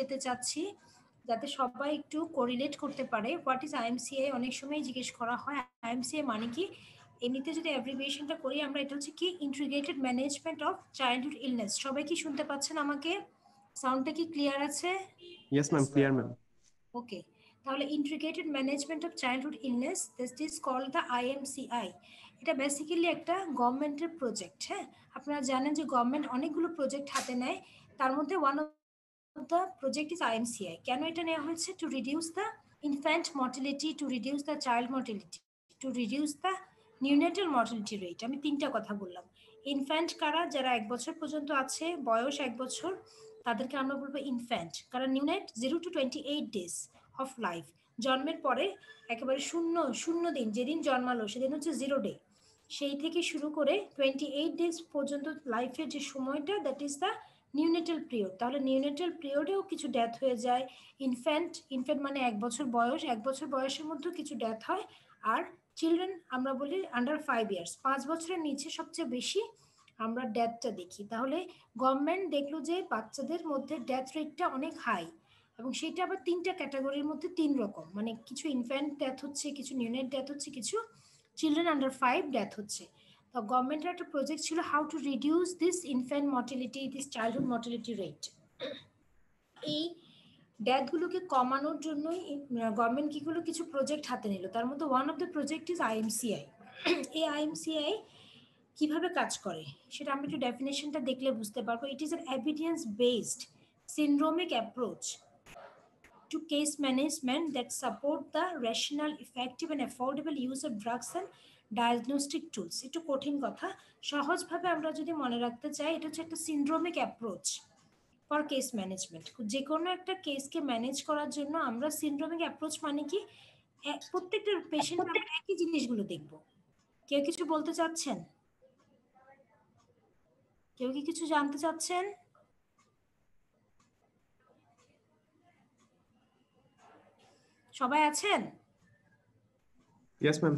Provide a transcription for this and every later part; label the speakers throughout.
Speaker 1: যেতে চাচ্ছি যাতে সবাই একটু কোরিলেট করতে পারে। হোয়াট ইজ আইএমসিআই অনেক সময় জিজ্ঞেস করা হয়। আইএমসিআই মানে কি? এমনিতে যদি অ্যাব্রিভিয়েশনটা করি আমরা, এটা হচ্ছে কি integrated management of childhood illness. সবাই কি শুনতে পাচ্ছেন আমাকে? সাউন্ডটা কি ক্লিয়ার আছে?
Speaker 2: Yes ma'am, clear ma'am.
Speaker 1: Okay, তাহলে integrated management of childhood illness, this is called the IMCI. এটা বেসিক্যালি একটা গভর্নমেন্টের প্রজেক্ট। হ্যাঁ, আপনারা জানেন যে গভর্নমেন্ট অনেকগুলো প্রজেক্ট হাতে নেয়, তার মধ্যে one of the project is IMCI. কেন এটা নেওয়া হয়েছে? To reduce the infant mortality, to reduce the child mortality, to reduce the neonatal mortality rate. আমি তিনটা কথা বললাম। ইনফ্যান্ট কারা? যারা 1 বছর পর্যন্ত আছে, বয়স 1 বছর, তাদেরকে আমরা বলবো ইনফ্যান্ট। কারণ neonate 0 to 28 days of life, জন্মের পরে একেবারে শূন্য দিন, যেদিন জন্মালো সেদিন হচ্ছে 0 day। সেই থেকে শুরু করে 28 days পর্যন্ত লাইফের যে সময়টা, that is the neonatal period. তাহলে নিউনেটাল পিরিয়ডেও কিছু ডেথ হয়ে যায়। ইনফ্যান্ট মানে 1 বছর বয়স, 1 বছর বয়সের মধ্যেও কিছু ডেথ হয়। আর চিলড্রেন আমরা বলি আন্ডার 5 years, 5 বছরের নিচে সবচেয়ে বেশি আমরা ডেথটা দেখি। তাহলে গভর্নমেন্ট দেখলো যে বাচ্চাদের মধ্যে ডেথ রেটটা অনেক হাই, এবং সেটা আবার 3টা ক্যাটাগরির মধ্যে 3 রকম, মানে কিছু ইনফ্যান্ট ডেথ হচ্ছে, কিছু নিউনেট ডেথ হচ্ছে, কিছু চিলড্রেন আন্ডার 5 ডেথ হচ্ছে। তো গভর্নমেন্টের একটা প্রজেক্ট ছিল how to reduce this infant mortality, this childhood mortality rate. এই ডেথগুলোকে কমানোর জন্যই গভর্নমেন্ট কি করলো, কিছু প্রজেক্ট হাতে নিল। তার মধ্যে one of the project is IMCI. এই আইএমসিআই কিভাবে কাজ করে সেটা আমরা একটু ডেফিনেশনটা দেখলে বুঝতে পারবো। It is an evidence based syndromic approach to case management that support the rational, effective and affordable use of drugs and diagnostic tools. একটু কঠিন কথা, সহজভাবে আমরা যদি মনে রাখতে চাই, এটা হচ্ছে একটা syndromic approach for case management. যে কোনো একটা কেসকে ম্যানেজ করার জন্য আমরা সিন্ড্রোমিক অ্যাপ্রোচ মানে কি, প্রত্যেকটা পেশেন্ট আমরা একই জিনিসগুলো দেখব। কেউ কিছু বলতে চাচ্ছেন? কেউ কি কিছু জানতে চাচ্ছেন? সবাই আছেন?
Speaker 2: Yes ma'am.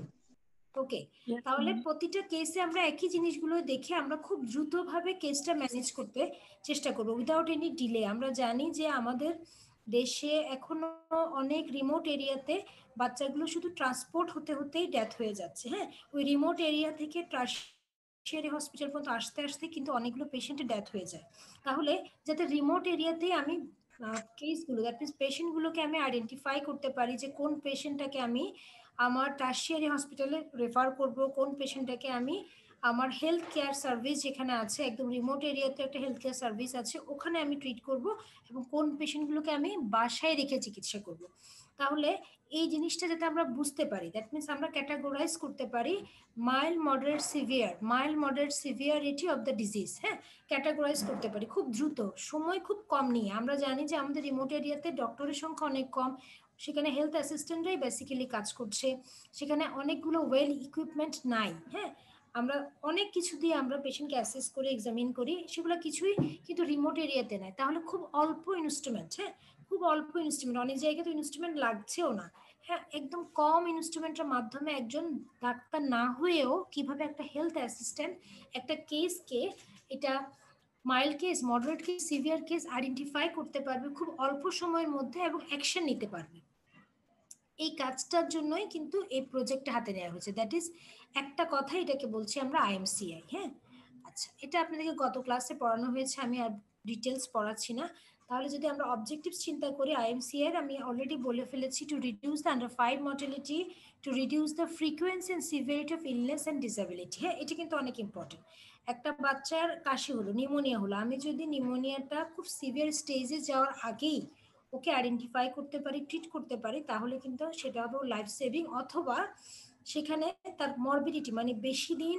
Speaker 1: ওকে, তাহলে প্রতিটা কেসে আমরা একই জিনিসগুলো দেখে আমরা খুব দ্রুতভাবে কেসটা ম্যানেজ করতে চেষ্টা করব উইদাউট এনি ডিলে। আমরা জানি যে আমাদের দেশে এখনো অনেক রিমোট এরিয়াতে বাচ্চাগুলো শুধু ট্রান্সপোর্ট হতে হতেই ডেথ হয়ে যাচ্ছে। হ্যাঁ, ওই রিমোট এরিয়া থেকে টারশিয়ারি হসপিটাল পর্যন্ত আসতে আসতে কিন্তু অনেকগুলো পেশেন্টের ডেথ হয়ে যায়। তাহলে যাতে রিমোট এরিয়াতেই আমি কেসগুলো, দ্যাট মিনস পেশেন্টগুলোকে আমি আইডেন্টিফাই করতে পারি যে কোন পেশেন্টটাকে আমি আমার টারশিয়ারি হসপিটালে রেফার করব, কোন পেশেন্টটাকে আমি আমার হেলথ কেয়ার সার্ভিস যেখানে আছে, একদম রিমোট এরিয়াতে একটা হেলথ কেয়ার সার্ভিস আছে, ওখানে আমি ট্রিট করব, এবং কোন পেশেন্টগুলোকে আমি বাসায় রেখে চিকিৎসা করব। তাহলে এই জিনিসটা যাতে আমরা বুঝতে পারি, দ্যাট মিনস আমরা ক্যাটাগরাইজ করতে পারি mild, moderate, severe, mild, moderate, severity of the disease. হ্যাঁ, ক্যাটাগরাইজ করতে পারি খুব দ্রুত, সময় খুব কম নিয়ে। আমরা জানি যে আমাদের রিমোট এরিয়াতে ডক্টরের সংখ্যা অনেক কম, সেখানে হেলথ অ্যাসিস্ট্যান্টরাই বেসিক্যালি কাজ করছে, সেখানে অনেকগুলো ওয়েল ইকুইপমেন্ট নাই। হ্যাঁ, আমরা অনেক কিছু দিয়ে আমরা পেশেন্টকে অ্যাসেস করে এক্সামিন করি, সেগুলো কিছুই কিন্তু রিমোট এরিয়াতে নাই। তাহলে খুব অল্প ইনস্ট্রুমেন্ট, হ্যাঁ খুব অল্প ইনস্ট্রুমেন্ট, অনেক জায়গায় তো ইনস্ট্রুমেন্ট লাগছেও না। হ্যাঁ, একদম কম ইনস্ট্রুমেন্টের মাধ্যমে একজন ডাক্তার না হয়েও কিভাবে একটা হেলথ অ্যাসিস্ট্যান্ট একটা কেসকে, এটা mild case, moderate case, severe case identify করতে পারবে খুব অল্প সময়ের মধ্যে এবং অ্যাকশন নিতে পারবে। এই কাজটার জন্যই কিন্তু এই প্রজেক্টটা হাতে নেওয়া হয়েছে। দ্যাট ইজ একটা কথা, এটাকে বলছি আমরা আইএমসিআই। হ্যাঁ, আচ্ছা, এটা আপনাদেরকে গত ক্লাসে পড়ানো হয়েছে, আমি আর ডিটেলস পড়াচ্ছি না। তাহলে যদি আমরা অবজেক্টিভস চিন্তা করি আইএমসিআই এর, আমি অলরেডি বলে ফেলেছি, two reduce the under 5 mortality, to reduce the frequency and severity of illness and disability. হ্যাঁ, এটা কিন্তু অনেক ইম্পর্টেন্ট। একটা বাচ্চার কাশি হলো, নিউমোনিয়া হলো, আমি যদি নিউমোনিয়াটা খুব সিভিয়ার স্টেজে যাওয়ার আগেই ওকে আইডেন্টিফাই করতে পারি, ট্রিট করতে পারি, তাহলে কিন্তু সেটা হবে লাইফ সেভিং। অথবা সেখানে তার মরবিডিটি মানে বেশি দিন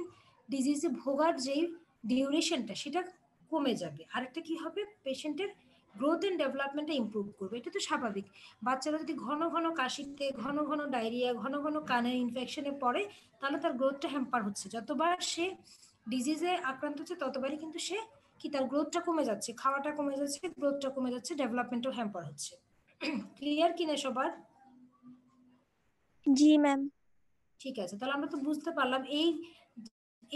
Speaker 1: ডিজিজে ভোগার যেই ডিউরেশনটা সেটা কমে যাবে। আরেকটা কি হবে, পেশেন্টের গ্রোথ অ্যান্ড ডেভেলপমেন্টটা ইম্প্রুভ করবে। এটা তো স্বাভাবিক। বাচ্চারা যদি ঘন ঘন কাশিতে, ঘন ঘন ডায়রিয়া, ঘন ঘন কানের ইনফেকশনে পড়ে, তাহলে তার গ্রোথটা হ্যাম্পার হচ্ছে। যতবার সে ডিজিজে আক্রান্ত হচ্ছে ততবারই কিন্তু সে কি, তার গ্রোথটা কমে যাচ্ছে, খাওয়াটা কমে যাচ্ছে, গ্রোথটা কমে যাচ্ছে, ডেভেলপমেন্টও হ্যাম্পার হচ্ছে। ক্লিয়ার কিনা সবার?
Speaker 3: জি ম্যাম।
Speaker 1: ঠিক আছে, তাহলে আমরা তো বুঝতে পারলাম এই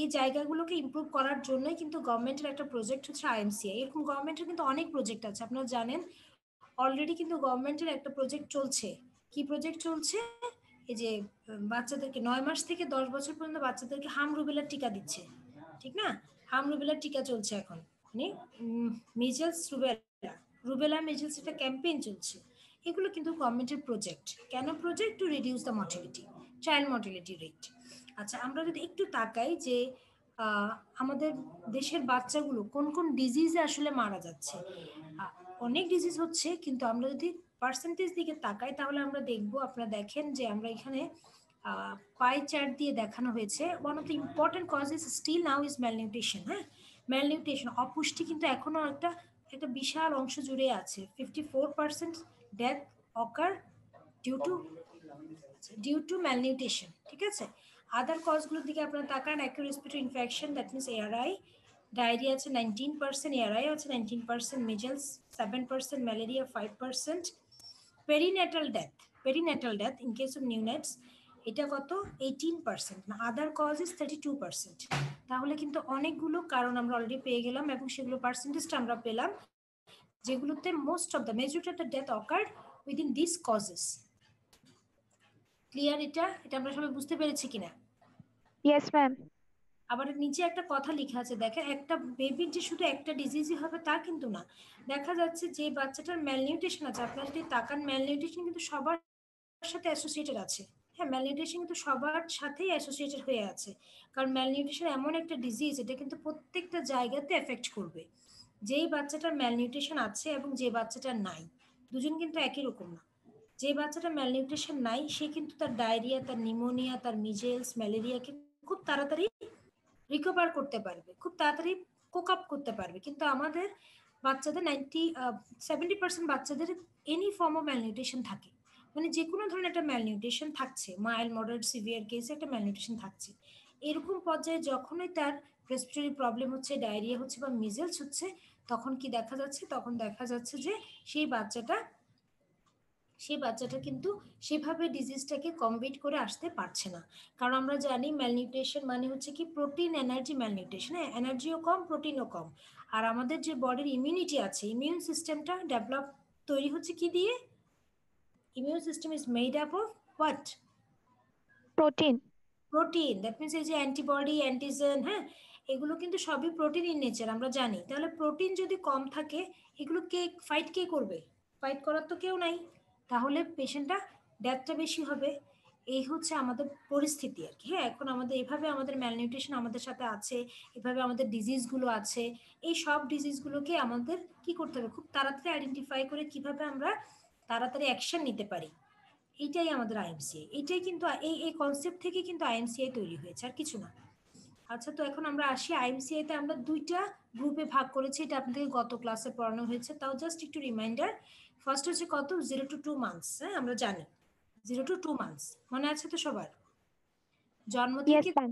Speaker 1: এই জায়গাগুলোকে ইমপ্রুভ করার জন্যই কিন্তু গভর্নমেন্টের একটা প্রজেক্ট হচ্ছে আইএমসিআই। এরকম গভর্নমেন্টের কিন্তু অনেক প্রজেক্ট আছে, আপনারা জানেন অলরেডি কিন্তু গভর্নমেন্টের একটা প্রজেক্ট চলছে। কি প্রজেক্ট চলছে? এই যে বাচ্চাদেরকে 9 মাস থেকে 10 বছর পর্যন্ত বাচ্চাদেরকে হাম রুবেলার টিকা দিচ্ছে, ঠিক না? হাম রুবেলার টিকা চলছে এখন, মানে মিজেলস রুবেলা, রুবেলা মিজেলস একটা ক্যাম্পেইন চলছে। এগুলো কিন্তু গভর্নমেন্টের প্রজেক্ট। কেন project? Two reduce the mortality, child mortality rate. আচ্ছা, আমরা যদি একটু তাকাই যে আমাদের দেশের বাচ্চাগুলো কোন কোন ডিজিজে আসলে মারা যাচ্ছে। অনেক ডিজিজ হচ্ছে, কিন্তু আমরা যদি পার্সেন্টেজ দিকে তাকাই তাহলে আমরা দেখব, আপনারা দেখেন যে আমরা এখানে পাই চার্ট দিয়ে দেখানো হয়েছে। One of the important causes still now is malnutrition. হ্যাঁ, ম্যালনিউট্রিশন, অপুষ্টি কিন্তু এখনো একটা একটা বিশাল অংশ জুড়ে আছে। 54% death occur due to malnutrition, ঠিক আছে? আদার কজগুলোর দিকে আপনারা তাকান, acute respiratory infection, that means ARI, diarrhoea আছে 19%, এআরআই আছে 19%, measles 7%, malaria 5%, perinatal death in case of neonates এটা কত? 18%, না আদার কজ ইজ 32%। তাহলে কিন্তু অনেকগুলো কারণ আমরা অলরেডি পেয়ে গেলাম, এবং সেগুলো পার্সেন্টেজটা আমরা পেলাম, যেগুলোতে most of the majority of the death occurred within this causes. Clear? এটা আমরা সবাই বুঝতে পেরেছি কিনা?
Speaker 3: Yes ma'am.
Speaker 1: আবার নিচে একটা কথা লেখা আছে, দেখেন, একটা বেবির যে শুধু একটা ডিজিজই হবে তা কিন্তু না। দেখা যাচ্ছে যে বাচ্চাটার ম্যালনিউট্রিশন আছে, আপনারা যদি তাকান ম্যালনিউট্রিশন কিন্তু সবার সাথে অ্যাসোসিয়েটেড আছে। হ্যাঁ, ম্যালনিউট্রিশন কিন্তু সবার সাথেই অ্যাসোসিয়েটেড হয়ে আছে, কারণ ম্যালনিউট্রিশন এমন একটা ডিজিজ, এটা কিন্তু প্রত্যেকটা জায়গাতে এফেক্ট করবে। যেই বাচ্চাটার ম্যালনিউট্রিশন আছে এবং যে বাচ্চাটার নাই, দুজন কিন্তু একই রকম না। যে বাচ্চাটা ম্যালনিউট্রিশন নাই সে কিন্তু তার ডায়রিয়া, তার নিউমোনিয়া, তার মিজেলস, ম্যালেরিয়াকে খুব তাড়াতাড়ি রিকভার করতে পারবে, খুব তাড়াতাড়ি কোক আপ করতে পারবে। কিন্তু আমাদের বাচ্চাদের 70% বাচ্চাদের এনি ফর্ম অফ ম্যালনিউট্রিশন থাকে, মানে যে কোনো ধরনের একটা ম্যালনিউট্রিশন থাকছে, মাইল্ড, মডারেট, সিভিয়ার কেসে একটা ম্যালনিউট্রিশন থাকছে। এরকম পর্যায়ে যখনই তার রেসপিরেটরি প্রবলেম হচ্ছে, ডায়রিয়া হচ্ছে বা মিজেলস হচ্ছে, তখন কি দেখা যাচ্ছে? তখন দেখা যাচ্ছে যে সেই বাচ্চাটা কিন্তু সেভাবে ডিজিজটাকে কমবেট করে আসতে পারছে না। কারণ আমরা জানি ম্যালনিউট্রিশন মানে হচ্ছে কি প্রোটিন এনার্জি ম্যালনিউট্রিশন, হ্যাঁ, এনার্জিও কম, প্রোটিনও কম। আর আমাদের যে বডির ইমিউনিটি আছে, ইমিউন সিস্টেমটা ডেভেলপ তৈরি হচ্ছে কি দিয়ে? Immune system is made up of what?
Speaker 3: Protein.
Speaker 1: Protein, that means এই যে অ্যান্টিবডি, অ্যান্টিজেন, হ্যাঁ, এগুলো কিন্তু সবই প্রোটিন ইন নেচার, আমরা জানি। তাহলে প্রোটিন যদি কম থাকে, এগুলো কে করবে? ফাইট করার তো কেউ নাই, তাহলে পেশেন্টটা ডেথটা বেশি হবে। এই হচ্ছে আমাদের পরিস্থিতি আর কি। হ্যাঁ, এখন আমাদের এভাবে আমাদের ম্যালনিউট্রিশন আমাদের সাথে আছে, এভাবে আমাদের ডিজিজগুলো আছে। এই সব ডিজিজগুলোকে আমাদের কি করতে হবে? খুব তাড়াতাড়ি আইডেন্টিফাই করে কিভাবে আমরা তাড়াতাড়ি অ্যাকশন নিতে পারি, এইটাই আমাদের আইএমসিআই। এইটাই কিন্তু এই কনসেপ্ট থেকে কিন্তু আইএমসিআই তৈরি হয়েছে, আর কিছু না। আচ্ছা, তো এখন আমরা আসি আইএমসিআই তে আমরা দুইটা গ্রুপে ভাগ করেছি, এটা আপনাদেরকে গত ক্লাসে পড়ানো হয়েছে, তাও জাস্ট একটু রিমাইন্ডার। ফার্স্ট হচ্ছে কত? 0 to 2 months। হ্যাঁ, আমরা জানি 0 to 2 months, মনে আছে তো সবার? জন্ম
Speaker 3: ইয়েস
Speaker 1: থেকে
Speaker 3: ম্যাম।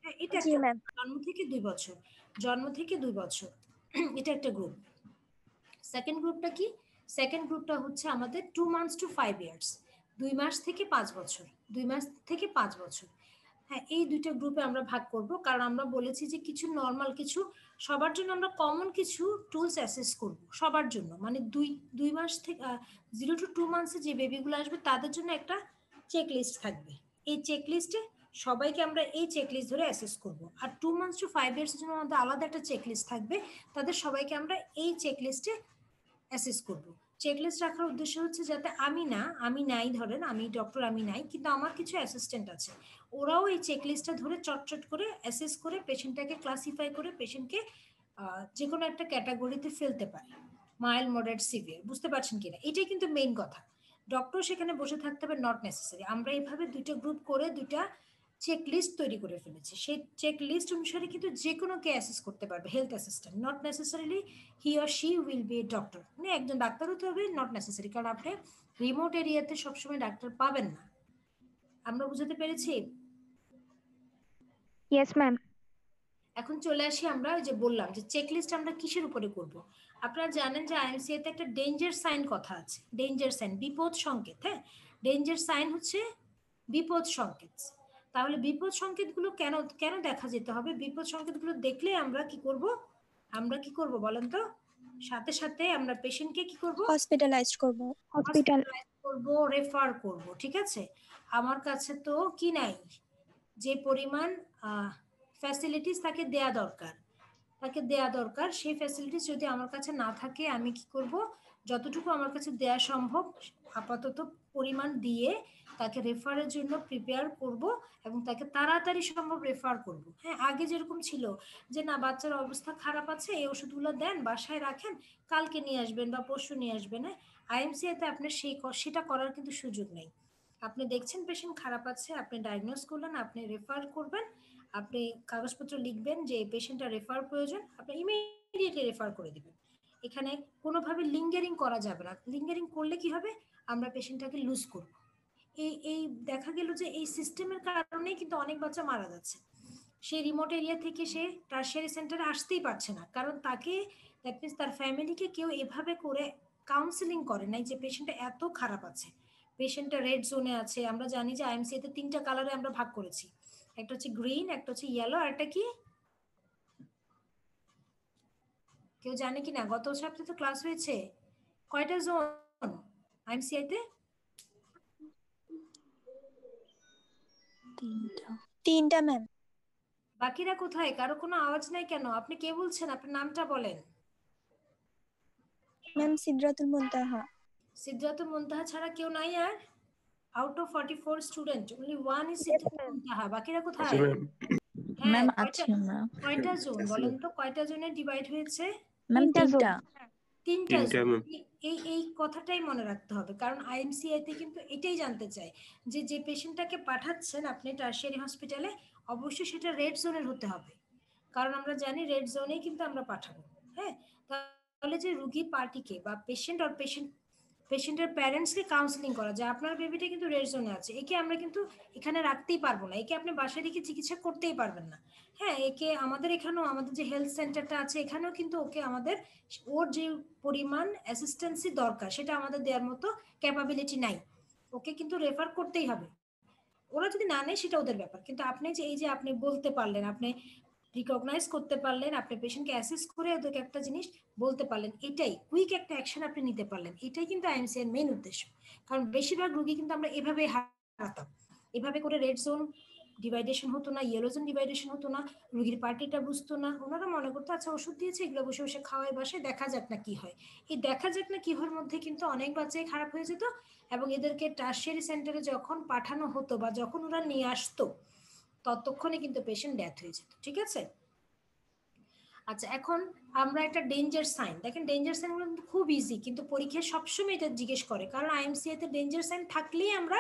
Speaker 1: হ্যাঁ, এটা
Speaker 3: জি
Speaker 1: একটা
Speaker 3: ম্যাম।
Speaker 1: জন্ম থেকে 2 বছর, জন্ম থেকে 2 বছর, এটা একটা গ্রুপ। সেকেন্ড গ্রুপটা কি? সেকেন্ড গ্রুপটা হচ্ছে আমাদের 2 months to 5 years, 2 মাস থেকে 5 বছর, 2 মাস থেকে 5 বছর। হ্যাঁ, এই দুইটা গ্রুপে আমরা ভাগ করব, কারণ আমরা বলেছি যে কিছু নর্মাল, কিছু সবার জন্য আমরা কমন কিছু টুলস অ্যাসেস করব সবার জন্য, মানে দুই মাস থেকে 0 to 2 months যে বেবিগুলো আসবে তাদের জন্য একটা চেক লিস্ট থাকবে। এই চেক লিস্টে সবাইকে আমরা এই চেক লিস্ট ধরে অ্যাসেস করব। আর 2 months to 5 years জন্য আমাদের আলাদা একটা চেক লিস্ট থাকবে, তাদের সবাইকে আমরা এই চেক লিস্টে অ্যাসেস করব। চেকলিস্ট রাখার উদ্দেশ্য হচ্ছে যাতে আমি নাই, ধরেন আমি ডক্টর, আমি নাই, কিন্তু আমার কিছু অ্যাসিস্ট্যান্ট আছে, ওরাও এই চেকলিস্টটা ধরে চটচট করে অ্যাসেস করে পেশেন্টটাকে ক্লাসিফাই করে পেশেন্টকে যে কোনো একটা ক্যাটাগরিতে ফেলতে পারে, মাইল্ড, মডারেট, সিভিয়ার। বুঝতে পারছেন কিনা? এটাই কিন্তু মেইন কথা। ডক্টর সেখানে বসে থাকতে হবে নট নেসেসারি। আমরা এইভাবে দুইটা গ্রুপ করে দুইটা চেক লিস্ট তৈরি করে ফেলেছি। সেই চেক লিস্ট অনুসারে কিন্তু যে কোনো কে অ্যাসেস করতে পারবে, health assistant, not necessarily he or she will B a doctor. মানে একজন ডাক্তার হতে হবে, নট নেসেসারি, কারণ আপনি রিমোট এরিয়াতে সবসময় ডাক্তার পাবেন না। আমরা বুঝাতে পেরেছি?
Speaker 3: Yes ma'am.
Speaker 1: এখন চলে আসি, আমরা যে বললাম যে চেক লিস্ট আমরা কিসের উপরে করব। আপনারা জানেন যে আইএমসিআই তে একটা ডেঞ্জার সাইন কথা আছে, ডেঞ্জার সাইন, বিপদ সংকেত। হ্যাঁ, ডেঞ্জার সাইন হচ্ছে বিপদ সংকেত। তাহলে বিপদ সংকেতগুলো কেন কেন দেখা যেতে হবে? বিপদ সংকেতগুলো দেখলে আমরা কি করব বলেন তো? সাথে সাথে আমরা পেশেন্টকে কি করব,
Speaker 4: হসপিটালাইজড করব,
Speaker 3: হসপিটাল
Speaker 1: করব, রেফার করব। ঠিক আছে, আমার কাছে তো কি নাই, যে পরিমাণ ফ্যাসিলিটিস তাকে দেয়া দরকার, সেই ফ্যাসিলিটিস যদি আমার কাছে না থাকে, আমি কি করব, যতটুকু আমার কাছে দেয়া সম্ভব আপাতত পরিমাণ দিয়ে তাকে রেফারের জন্য প্রিপেয়ার করব এবং তাকে তাড়াতাড়ি সম্ভব রেফার করব। হ্যাঁ, আগে যেরকম ছিল যে না বাচ্চার অবস্থা খারাপ আছে, এই ওষুধগুলো দেন, বাসায় রাখেন, কালকে নিয়ে আসবেন বা পরশু নিয়ে আসবেন, হ্যাঁ, আইএমসিআইতে আপনার সেটা করার কিন্তু সুযোগ নেই। আপনি দেখছেন পেশেন্ট খারাপ আছে, আপনি ডায়াগনোজ করলেন, আপনি রেফার করবেন, আপনি কাগজপত্র লিখবেন যে এই পেশেন্টটা রেফার প্রয়োজন, আপনি ইমিডিয়েটলি রেফার করে দিবেন। এখানে কোনোভাবে লিঙ্গারিং করা যাবে না। লিঙ্গারিং করলে কি হবে, আমরা পেশেন্টটাকে লুজ করব। এই দেখা গেল যে এই সিস্টেমের কারণেই কিন্তু অনেক বাচ্চা মারা যাচ্ছে। সে রিমোট এরিয়া থেকে সে টারশিয়ারি সেন্টারে আসতেই পারছে না, কারণ তাকে দ্যাট মিনস তার ফ্যামিলিকে কেউ এভাবে করে কাউন্সেলিং করে নাই যে পেশেন্টটা এত খারাপ আছে, পেশেন্টটা রেড জোনে আছে। আমরা জানি যে আইএমসিতে 3টা কালারে আমরা ভাগ করেছি, একটা হচ্ছে গ্রিন, একটা হচ্ছে ইয়েলো, আর একটা কি কেউ জানে কি না? গত সপ্তাহে তো ক্লাস হয়েছে, কয়টা জোন আইএমসিআইতে?
Speaker 4: 3টা ম্যাম।
Speaker 1: বাকিরা কোথায়? কারো কোনো আওয়াজ নাই কেন? আপনি কে বলছেন? আপনার নামটা বলেন।
Speaker 4: ম্যাম সিদরাতুল মুনতাহা।
Speaker 1: সিদরাতুল মুনতাহা ছাড়া কেউ নাই? আর out of 44 student only one is Sidratul Muntaha. বাকিরা কোথায়? হ্যাঁ,
Speaker 5: ম্যাম আছে ম্যাম।
Speaker 1: কয়টা জোন বলেন তো, কয়টা জোনে ডিভাইড হয়েছে?
Speaker 5: ম্যাম 3টা।
Speaker 1: 3টা
Speaker 2: তিনটা
Speaker 1: জোন।
Speaker 2: ম্যাম।
Speaker 1: এই কথাটাই মনে রাখতে হবে, কারণ আইএমসিআইতে কিন্তু এটাই জানতে চাই যে পেশেন্টটাকে পাঠাচ্ছেন আপনি টারশিয়ারি হসপিটালে, অবশ্যই সেটা রেড জোনের হতে হবে, কারণ আমরা জানি রেড জোনেই কিন্তু আমরা পাঠাবো। হ্যাঁ, তাহলে যে রুগী পার্টিকে বা পেশেন্টের প্যারেন্টসকে কাউন্সিলিং করা যায়, আপনার বেবিটা কিন্তু রেড জোনে আছে, একে আমরা কিন্তু এখানে রাখতেই পারবো না, একে আপনি বাসায় রেখে চিকিৎসা করতেই পারবেন না। হ্যাঁ, একে আমাদের এখানেও, আমাদের যে হেলথ সেন্টারটা আছে এখানেও কিন্তু ওকে আমাদের ওর যে পরিমাণ অ্যাসিস্ট্যান্সি দরকার সেটা আমাদের দেওয়ার মতো ক্যাপাবিলিটি নাই, ওকে কিন্তু রেফার করতেই হবে। ওরা যদি না নেয় সেটা ওদের ব্যাপার, কিন্তু আপনি যে এই যে আপনি বলতে পারলেন, আপনি রিকগনাইজ করতে পারলেন, আপনি পেশেন্টকে অ্যাসেস করে ওদেরকে একটা জিনিস বলতে পারলেন, এটাই কুইক একটা অ্যাকশন আপনি নিতে পারলেন, এটাই কিন্তু আইএমসি এর মেইন উদ্দেশ্য। কারণ বেশিরভাগ রোগী কিন্তু আমরা এভাবে হারাতাম, এভাবে করে রেড জোন ডিভাইডেশন হতো না, ইয়েলো জোন ডিভাইডেশন হতো না, রোগীর পার্টিটা বুঝতো না, ওনারা মনে করতো আচ্ছা ওষুধ দিয়েছে, এগুলো বসে বসে খাওয়াই বাসায়, দেখা যাক না কি হয়। এই দেখা যাক না কি হওয়ার মধ্যে কিন্তু অনেক বাচ্চাই খারাপ হয়ে যেত, এবং এদেরকে টারশিয়ারি সেন্টারে যখন পাঠানো হতো বা যখন ওরা নিয়ে আসতো ততক্ষণে কিন্তু পেশেন্ট ডেথ হয়ে যেত। ঠিক আছে, আচ্ছা এখন আমরা একটা ডেঞ্জার সাইন, দেখেন ডেঞ্জার সাইনগুলো কিন্তু খুব ইজি, কিন্তু পরীক্ষায় সবসময় এটা জিজ্ঞেস করে, কারণ আইএমসিআই তে ডেঞ্জার সাইন থাকলেই আমরা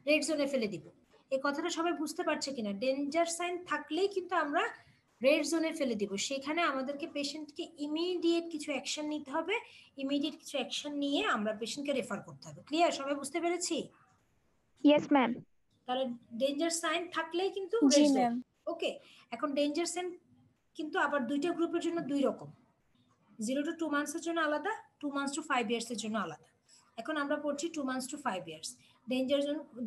Speaker 1: রেড জোনে ফেলে দিব। এই কথাটা সবাই বুঝতে পারছে কিনা? ডেঞ্জার সাইন থাকলেই কিন্তু আমরা রেড জোনে ফেলে দিব, সেখানে আমাদেরকে পেশেন্টকে ইমিডিয়েট কিছু অ্যাকশন নিতে হবে, ইমিডিয়েট কিছু অ্যাকশন নিয়ে আমরা পেশেন্টকে রেফার করতে হবে। ক্লিয়ার? সবাই বুঝতে পেরেছি?
Speaker 3: Yes ma'am.
Speaker 1: তাহলে ডেঞ্জার সাইন থাকলেই কিন্তু
Speaker 4: জি
Speaker 1: রেড জোন।
Speaker 4: ম্যাম।
Speaker 1: ওকে, এখন ডেঞ্জার সাইন কিন্তু আবার দুইটা গ্রুপের জন্য দুই রকম, 0 to 2 months এর জন্য আলাদা, 2 months to 5 years এর জন্য আলাদা। এখন আমরা পড়ছি 2 months to 5 years।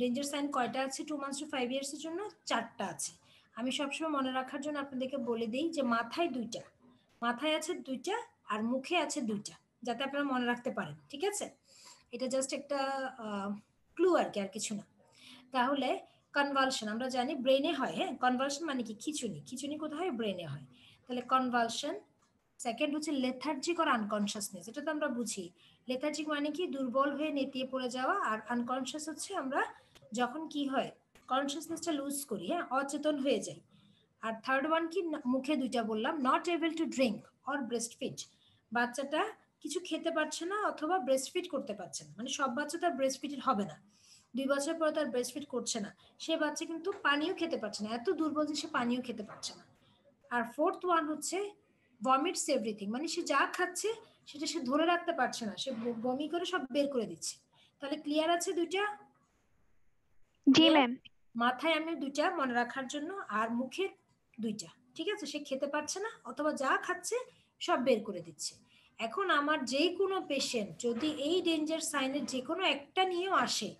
Speaker 1: Danger sign কয়টা আছে 2 months to 5 years এর জন্য? 4টা আছে। আমি সবসময় মনে রাখার জন্য আপনাদেরকে বলে দিই যে মাথায় 2টা, মাথায় আছে 2টা আর মুখে আছে 2টা, যাতে আপনারা মনে রাখতে পারেন। ঠিক আছে, এটা জাস্ট একটা ক্লু আর কি, আর কিছু না। তাহলে কনভালশন আমরা জানি ব্রেনে হয়। হ্যাঁ, কনভালশন মানে কি? খিঁচুনি। খিঁচুনি কোথায় হয়? ব্রেনে হয়। তাহলে কনভালশন। সেকেন্ড হচ্ছে লেথার্জিক আর আনকনশাসনেস, এটা তো আমরা বুঝি। লেথার্জিক মানে কি? দুর্বল হয়ে নেতিয়ে পড়ে যাওয়া, আর আনকনশাস হচ্ছে আমরা যখন কি হয় কনশাসনেসটা লুজ করি, হ্যাঁ, অচেতন হয়ে যাই। আর থার্ড ওয়ান কি? মুখে 2টা বললাম, not able to drink or breast feed, বাচ্চাটা কিছু খেতে পারছে না অথবা ব্রেস্ট ফিড করতে পারছে না, মানে সব বাচ্চা তার ব্রেস্ট ফিড হবে না, 2 বছর পর তার ব্রেস্ট ফিড করছে না, সে বাচ্চা কিন্তু পানিও খেতে পারছে না, এত দুর্বল যে সে পানিও খেতে পারছে না। আর ফোর্থ ওয়ান হচ্ছে ভমিটস এভরিথিং, মানে সে যা খাচ্ছে সেটা সে ধরে রাখতে পারছে না, সে বমি করে সব বের করে দিচ্ছে। তাহলে ক্লিয়ার আছে 2টা?
Speaker 3: জি ম্যাম।
Speaker 1: মাথায় আমি 2টা মনে রাখার জন্য, আর মুখে 2টা। ঠিক আছে, সে খেতে পারছে না অথবা যা খাচ্ছে সব বের করে দিচ্ছে। এখন আমার যে কোনো পেশেন্ট যদি এই ডেঞ্জার সাইনের যে কোনো একটা নিয়েও আসে,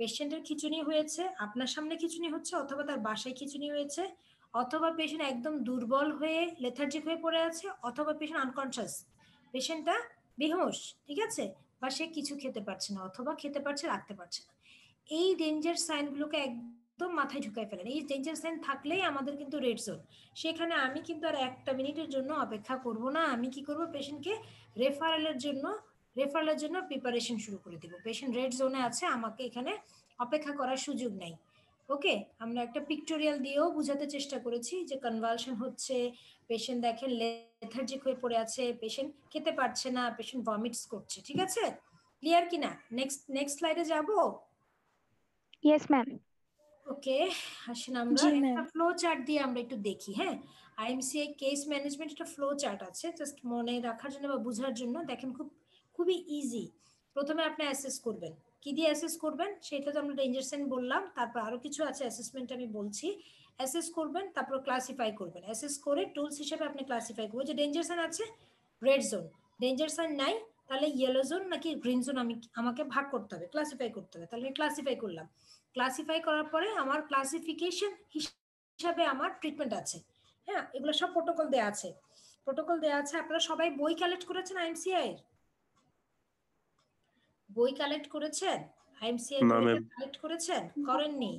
Speaker 1: পেশেন্টের খিঁচুনি হয়েছে, আপনার সামনে খিঁচুনি হচ্ছে, অথবা তার বাসায় খিঁচুনি হয়েছে, অথবা পেশেন্ট একদম দুর্বল হয়ে লেথার্জিক হয়ে পড়ে আছে, অথবা পেশেন্ট আনকনশাস, পেশেন্টটা বেহুঁশ, ঠিক আছে, বা সে কিছু খেতে পারছে না অথবা খেতে পারছে রাখতে পারছে না। এই ডেঞ্জার সাইনগুলোকে একদম মাথায় ঢুকায় ফেলেন। এই ডেঞ্জার সাইন থাকলেই আমাদের কিন্তু রেড জোন। সেখানে আমি কিন্তু আর একটা মিনিটের জন্য অপেক্ষা করব না, আমি কি করব, পেশেন্টকে রেফারেলের জন্য প্রিপারেশন শুরু করে দিব। পেশেন্ট রেড জোনে আছে, আমাকে এখানে অপেক্ষা করার সুযোগ নাই। ওকে, আমরা একটা পিক্টোরিয়াল দিয়েও বোঝাতে চেষ্টা করেছি যে কনভালশন হচ্ছে, পেশেন্ট দেখেন লেথার্জিক হয়ে পড়ে আছে, পেশেন্ট খেতে পারছে না, পেশেন্ট ভমিটস করছে। ঠিক আছে, ক্লিয়ার কিনা? নেক্সট স্লাইডে যাব।
Speaker 3: Yes, ma'am.
Speaker 1: ওকে, আসেন আমরা
Speaker 4: জি
Speaker 1: একটা
Speaker 4: ম্যাম।
Speaker 1: ফ্লো চার্ট দিয়ে আমরা একটু দেখি। হ্যাঁ, আইএমসিআই কেস ম্যানেজমেন্ট একটা ফ্লো চার্ট আছে, জাস্ট মনে রাখার জন্য বা বোঝার জন্য। দেখেন খুবই ইজি। প্রথমে আপনি অ্যাসেস করবেন। কি দিয়ে অ্যাসেস করবেন সেটা তো আমরা ডেঞ্জার সাইন বললাম, তারপর আরো কিছু আছে অ্যাসেসমেন্ট আমি বলছি। অ্যাসেস করবেন, তারপর ক্লাসিফাই করবেন। অ্যাসেস করে টুলস হিসেবে আপনি ক্লাসিফাই করবেন। যে ডেঞ্জার সাইন আছে রেড জোন, ডেঞ্জার সাইন নাই তাহলে ইয়েলো জোন নাকি গ্রিন জোন আমাকে ভাগ করতে হবে, ক্লাসিফাই করতে হবে। তাহলে ক্লাসিফাই করলাম। ক্লাসিফাই করার পরে আমার ক্লাসিফিকেশন হিসাবে আমার ট্রিটমেন্ট আছে। হ্যাঁ, এগুলো সব প্রোটোকল দেয়া আছে। আপনারা সবাই বই কালেক্ট করেছেন আইএমসিআই এর? বই কালেক্ট করেছেন? আইএমসিআই
Speaker 2: না
Speaker 1: বইটা
Speaker 2: ম্যাম।
Speaker 1: কালেক্ট করেছেন? করেননি?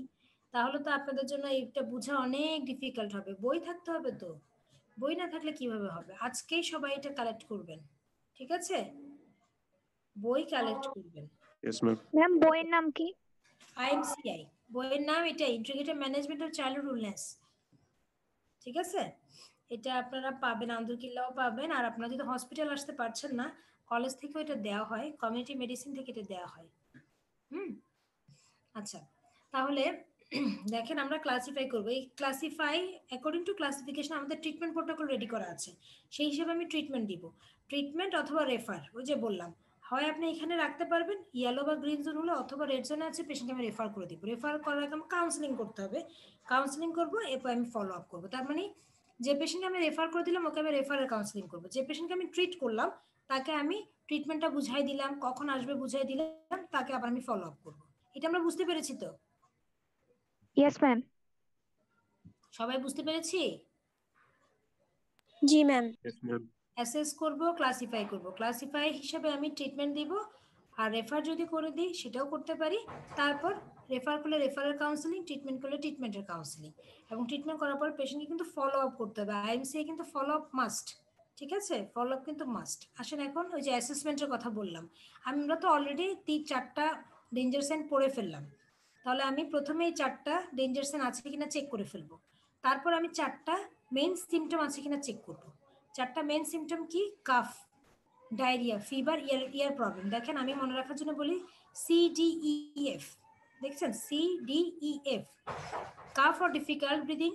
Speaker 1: তাহলে তো আপনাদের জন্য এটা বোঝা অনেক ডিফিকাল্ট হবে। বই থাকতে হবে তো, বই না থাকলে কিভাবে হবে? আজকেই সবাই এটা কালেক্ট করবেন, ঠিক আছে? বই কালেক্ট করবেন।
Speaker 2: Yes ma'am.
Speaker 3: Ma'am, বইয়ের নাম কি?
Speaker 1: আইএমসিআই বইয়ের নাম এটা, integrated management of childhood illness. ঠিক আছে, এটা আপনারা পাবেন, আন্দরকিল্লাও পাবেন। আর আপনারা যদি হসপিটাল আসতে পারছেন না, কলেজ থেকেও এটা দেওয়া হয়, কমিউনিটি মেডিসিন থেকে এটা দেওয়া হয়। আচ্ছা, তাহলে দেখেন আমরা ক্লাসিফাই করবো। এই ক্লাসিফাই অ্যাকর্ডিং টু ক্লাসিফিকেশন আমাদের ট্রিটমেন্ট প্রোটোকল রেডি করা আছে, সেই হিসেবে আমি ট্রিটমেন্ট দিব। ট্রিটমেন্ট অথবা রেফার, ওই যে বললাম, হয় আপনি এখানে রাখতে পারবেন ইয়েলো বা গ্রিন জোন হলে, অথবা রেড জোনে আছে পেশেন্টকে আমি রেফার করে দিব। রেফার করার আগে আমার কাউন্সিলিং করতে হবে, কাউন্সিলিং করবো, এরপর আমি ফলো আপ করবো। তার মানে যে পেশেন্টকে আমি রেফার করে দিলাম ওকে আমি রেফারের কাউন্সিলিং করবো, যে পেশেন্টকে আমি ট্রিট করলাম তাকে আমি ট্রিটমেন্টটা বুঝাই দিলাম, কখন আসবে বুঝাই দিলাম, তাকে আবার আমি ফলো আপ করবো। এটা আমরা বুঝতে পেরেছি তো?
Speaker 3: Yes, ma'am.
Speaker 1: সবাই বুঝতে পেরেছি?
Speaker 4: জি ম্যাম।
Speaker 2: Yes ma'am.
Speaker 1: অ্যাসেস করব, ক্লাসিফাই করব, ক্লাসিফাই হিসেবে আমি ট্রিটমেন্ট দিব। আর রেফার যদি করে দিই সেটাও করতে পারি। তারপর রেফার করলে রেফারের কাউন্সিলিং, ট্রিটমেন্ট করলে ট্রিটমেন্টের কাউন্সিলিং। এবং ট্রিটমেন্ট করার পর পেশেন্টকে কিন্তু ফলো আপ করতে হবে। আইএমসিআই কিন্তু ফলো আপ মাস্ট, ঠিক আছে? ফলো আপ কিন্তু মাস্ট। আসেন এখন ওই যে অ্যাসেসমেন্টের কথা বললাম, আমরা তো অলরেডি 3-4টা ডেঞ্জার সাইন পড়ে ফেললাম। তাহলে আমি প্রথমে এই 4টা ডেঞ্জার সাইন আছে কিনা চেক করে ফেলবো। তারপর আমি 4টা মেইন সিমটম আছে কিনা চেক করবো। 4টা মেইন সিমটম কি? কাফ, ডায়রিয়া, ফিভার, ইয়ার প্রবলেম। দেখেন আমি মনে রাখার জন্য বলি CDEF, দেখছেন CDEF, calf or difficult breathing,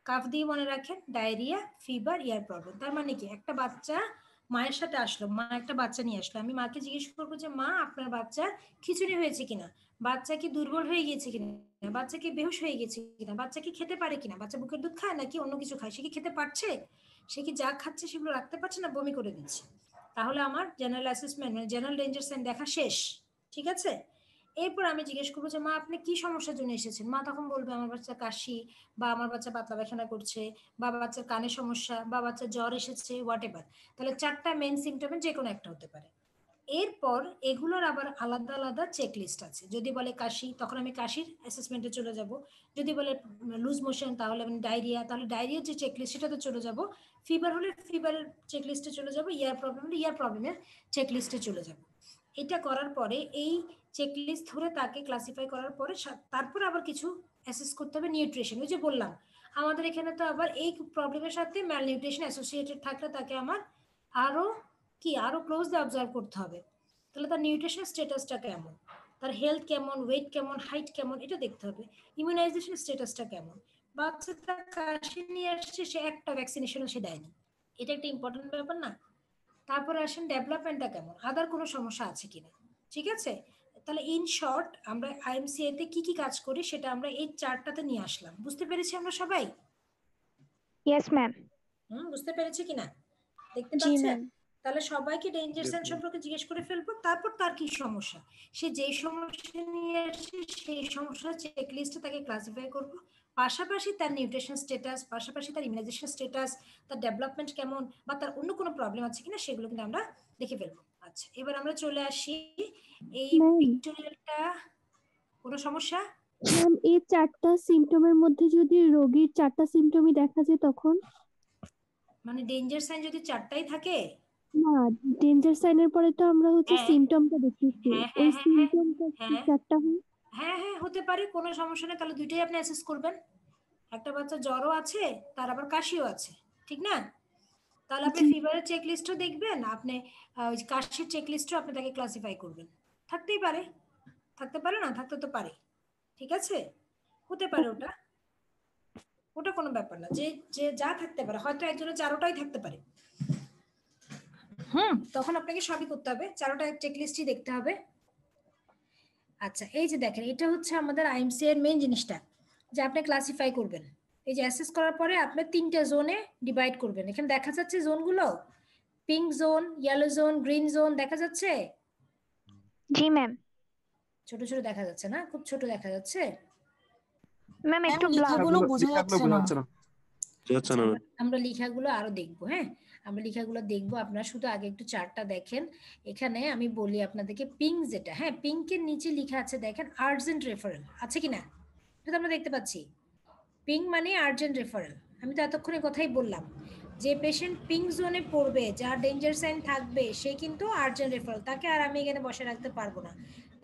Speaker 1: calf দিয়ে মনে রাখেন, ডায়রিয়া, ফিভার, ইয়ার প্রবলেম। তার মানে কি, একটা বাচ্চা মায়ের সাথে আসলো, মা একটা বাচ্চা নিয়ে আসলো, আমি মাকে জিজ্ঞেস করবো যে মা আপনার বাচ্চার খিচুড়ি হয়েছে কিনা, বাচ্চা কি দুর্বল হয়ে গিয়েছে কিনা, বাচ্চা কি বেহুশ হয়ে গেছে কিনা, বাচ্চা কি খেতে পারে কিনা, বাচ্চা বুকের দুধ খায় নাকি অন্য কিছু খায়, সে কি খেতে পারছে, সে কি যা খাচ্ছে সেগুলো রাখতে পারছে না বমি করে দিচ্ছে। তাহলে আমার জেনারেল অ্যাসেসমেন্ট মানে জেনারেল ডেঞ্জার সাইন দেখা শেষ, ঠিক আছে? এরপর আমি জিজ্ঞেস করবো যে মা আপনি কি সমস্যার জন্য এসেছেন। মা তখন বলবে আমার বাচ্চা কাশি, বা আমার বাচ্চা পাতলা পায়খানা করছে, বা বাচ্চার কানে সমস্যা, বা বাচ্চার জ্বর এসেছে, হোয়াট এভার। তাহলে 4টা মেইন সিমটমের যে কোনো একটা হতে পারে। এরপর এগুলোর আবার আলাদা আলাদা চেকলিস্ট আছে। যদি বলে কাশি, তখন আমি কাশির অ্যাসেসমেন্টে চলে যাব। যদি বলে লুজ মোশন, তাহলে আমি ডায়রিয়া, তাহলে ডায়রিয়ার যে চেকলিস্ট সেটাতে চলে যাব। ফিভার হলে ফিভারের চেকলিস্টে চলে যাব। ইয়ার প্রবলেম হলে ইয়ার প্রবলেমের চেকলিস্টে চলে যাব। এটা করার পরে এই চেকলিস্ট ধরে তাকে ক্লাসিফাই করার পরে তারপর আবার কিছু অ্যাসেস করতে হবে নিউট্রিশন। ওই যে বললাম আমাদের এখানে তো আবার এই প্রবলেমের সাথে ম্যাল নিউট্রিশন অ্যাসোসিয়েটেড থাকলে তাকে আমার আরো ক্লোজলি অবজার্ভ করতে হবে। তাহলে তার নিউট্রিশন স্ট্যাটাসটা কেমন, তার হেলথ কেমন, ওয়েট কেমন, হাইট কেমন, এটা দেখতে হবে। ইমিউনাইজেশন স্ট্যাটাসটা কেমন, বাচ্চাটা কাশি নিয়ে আসছে, সে একটা ভ্যাকসিনেশনও সে দেয়নি, এটা একটা ইম্পর্টেন্ট ব্যাপার না? তারপরে আসেন ডেভেলপমেন্টটা কেমন, আদার কোনো সমস্যা আছে কিনা, ঠিক আছে? তাহলে ইন শর্ট আমরা আইএমসিআই তে কি কি কাজ করি সেটা আমরা এই চার্টটাতে নিয়ে আসলাম। বুঝতে পেরেছি আমরা সবাই?
Speaker 3: Yes, ma'am.
Speaker 1: বুঝতে পেরেছি কিনা দেখতে
Speaker 4: জি
Speaker 1: পাচ্ছেন?
Speaker 4: ম্যাম।
Speaker 1: তাহলে সবাইকে ডেঞ্জার
Speaker 2: Yes
Speaker 1: সাইন
Speaker 2: ma'am.
Speaker 1: সম্পর্কে জিজ্ঞেস করে ফেলবো, তারপর তার কি সমস্যা, সে যেই সমস্যা নিয়ে আসে সেই সমস্যা চেকলিস্টে তাকে ক্লাসিফাই করব। পাশাপাশি তার নিউট্রিশন স্ট্যাটাস, পাশাপাশি তার ইমিউনাইজেশন স্ট্যাটাস, তার ডেভেলপমেন্ট কেমন বা তার অন্য কোনো প্রবলেম আছে কিনা সেগুলো কিন্তু আমরা দেখে ফেলবো। আচ্ছা, এবার আমরা চলে আসি এই
Speaker 5: ম্যাম
Speaker 1: পিক্টোরিয়ালটা। কোনো সমস্যা?
Speaker 5: ম্যাম এই 4টা সিমটমের মধ্যে যদি রোগীর 4টা সিমটমই দেখা যায় তখন?
Speaker 1: মানে ডেঞ্জার সাইন যদি 4টাই থাকে?
Speaker 5: না, ডেঞ্জার সাইনের পরে তো আমরা হচ্ছে
Speaker 1: হ্যাঁ
Speaker 5: সিমটমটা দেখেছি,
Speaker 1: হ্যাঁ
Speaker 5: ওই
Speaker 1: হ্যাঁ হ্যাঁ হ্যাঁ
Speaker 5: সিমটমটা কি
Speaker 1: হ্যাঁ
Speaker 5: 4টা হয়?
Speaker 1: হ্যাঁ হ্যাঁ হতে পারে, কোনো সমস্যা নেই। তাহলে দুইটাই আপনি অ্যাসেস করবেন। একটা বাচ্চা জ্বরও আছে, তার আবার কাশিও আছে, ঠিক না? তাহলে আপনি
Speaker 5: জি
Speaker 1: ফিভারের চেক লিস্টও দেখবেন, আপনি ওই কাশির চেক লিস্টও আপনি তাকে ক্লাসিফাই করবেন। থাকতেই পারে, থাকতে পারে না, থাকতে তো পারে। ঠিক আছে, হতে পারে ওটা, ওটা কোনো ব্যাপার না। যে যে যা থাকতে পারে, হয়তো একজনের 4টাই থাকতে পারে। তখন আপনাকে সবই করতে হবে, 4টা চেক লিস্টই দেখতে হবে। আচ্ছা, এই যে দেখেন, এটা হচ্ছে আমাদের আইএমসি এর মেইন জিনিসটা, যে আপনি ক্লাসিফাই করবেন। এই যে অ্যাসেস করার পরে আপনি 3টে জোনে ডিভাইড করবেন। এখানে দেখা যাচ্ছে জোনগুলো, pink zone, yellow zone, green zone দেখা যাচ্ছে?
Speaker 3: জি ম্যাম।
Speaker 1: ছোট ছোট দেখা যাচ্ছে না? খুব ছোট দেখা যাচ্ছে।
Speaker 3: ম্যাম
Speaker 6: ম্যাম
Speaker 3: একটু ব্লার।
Speaker 6: লেখাগুলো বোঝা
Speaker 2: লেখাগুলো
Speaker 6: যাচ্ছে
Speaker 2: বোঝা
Speaker 6: না।
Speaker 2: যাচ্ছে না।
Speaker 7: যাচ্ছে না ম্যাম।
Speaker 1: আমরা লেখাগুলো আরো দেখবো। হ্যাঁ, আমরা লেখাগুলো দেখবো, আপনারা শুধু আগে একটু চার্টটা দেখেন। এখানে আমি বলি আপনাদেরকে, পিঙ্ক যেটা, হ্যাঁ, পিঙ্কের নিচে লেখা আছে দেখেন আর্জেন্ট রেফারেল, আছে কিনা? এটা তো আমরা দেখতে পাচ্ছি। পিঙ্ক মানে আর্জেন্ট রেফারেল। আমি তো এতক্ষণে কথাই বললাম, যে পেশেন্ট পিঙ্ক জোনে পড়বে, যার ডেঞ্জার সাইন থাকবে, সে কিন্তু আর্জেন্ট রেফারেল। তাকে আর আমি এখানে বসে রাখতে পারবো না,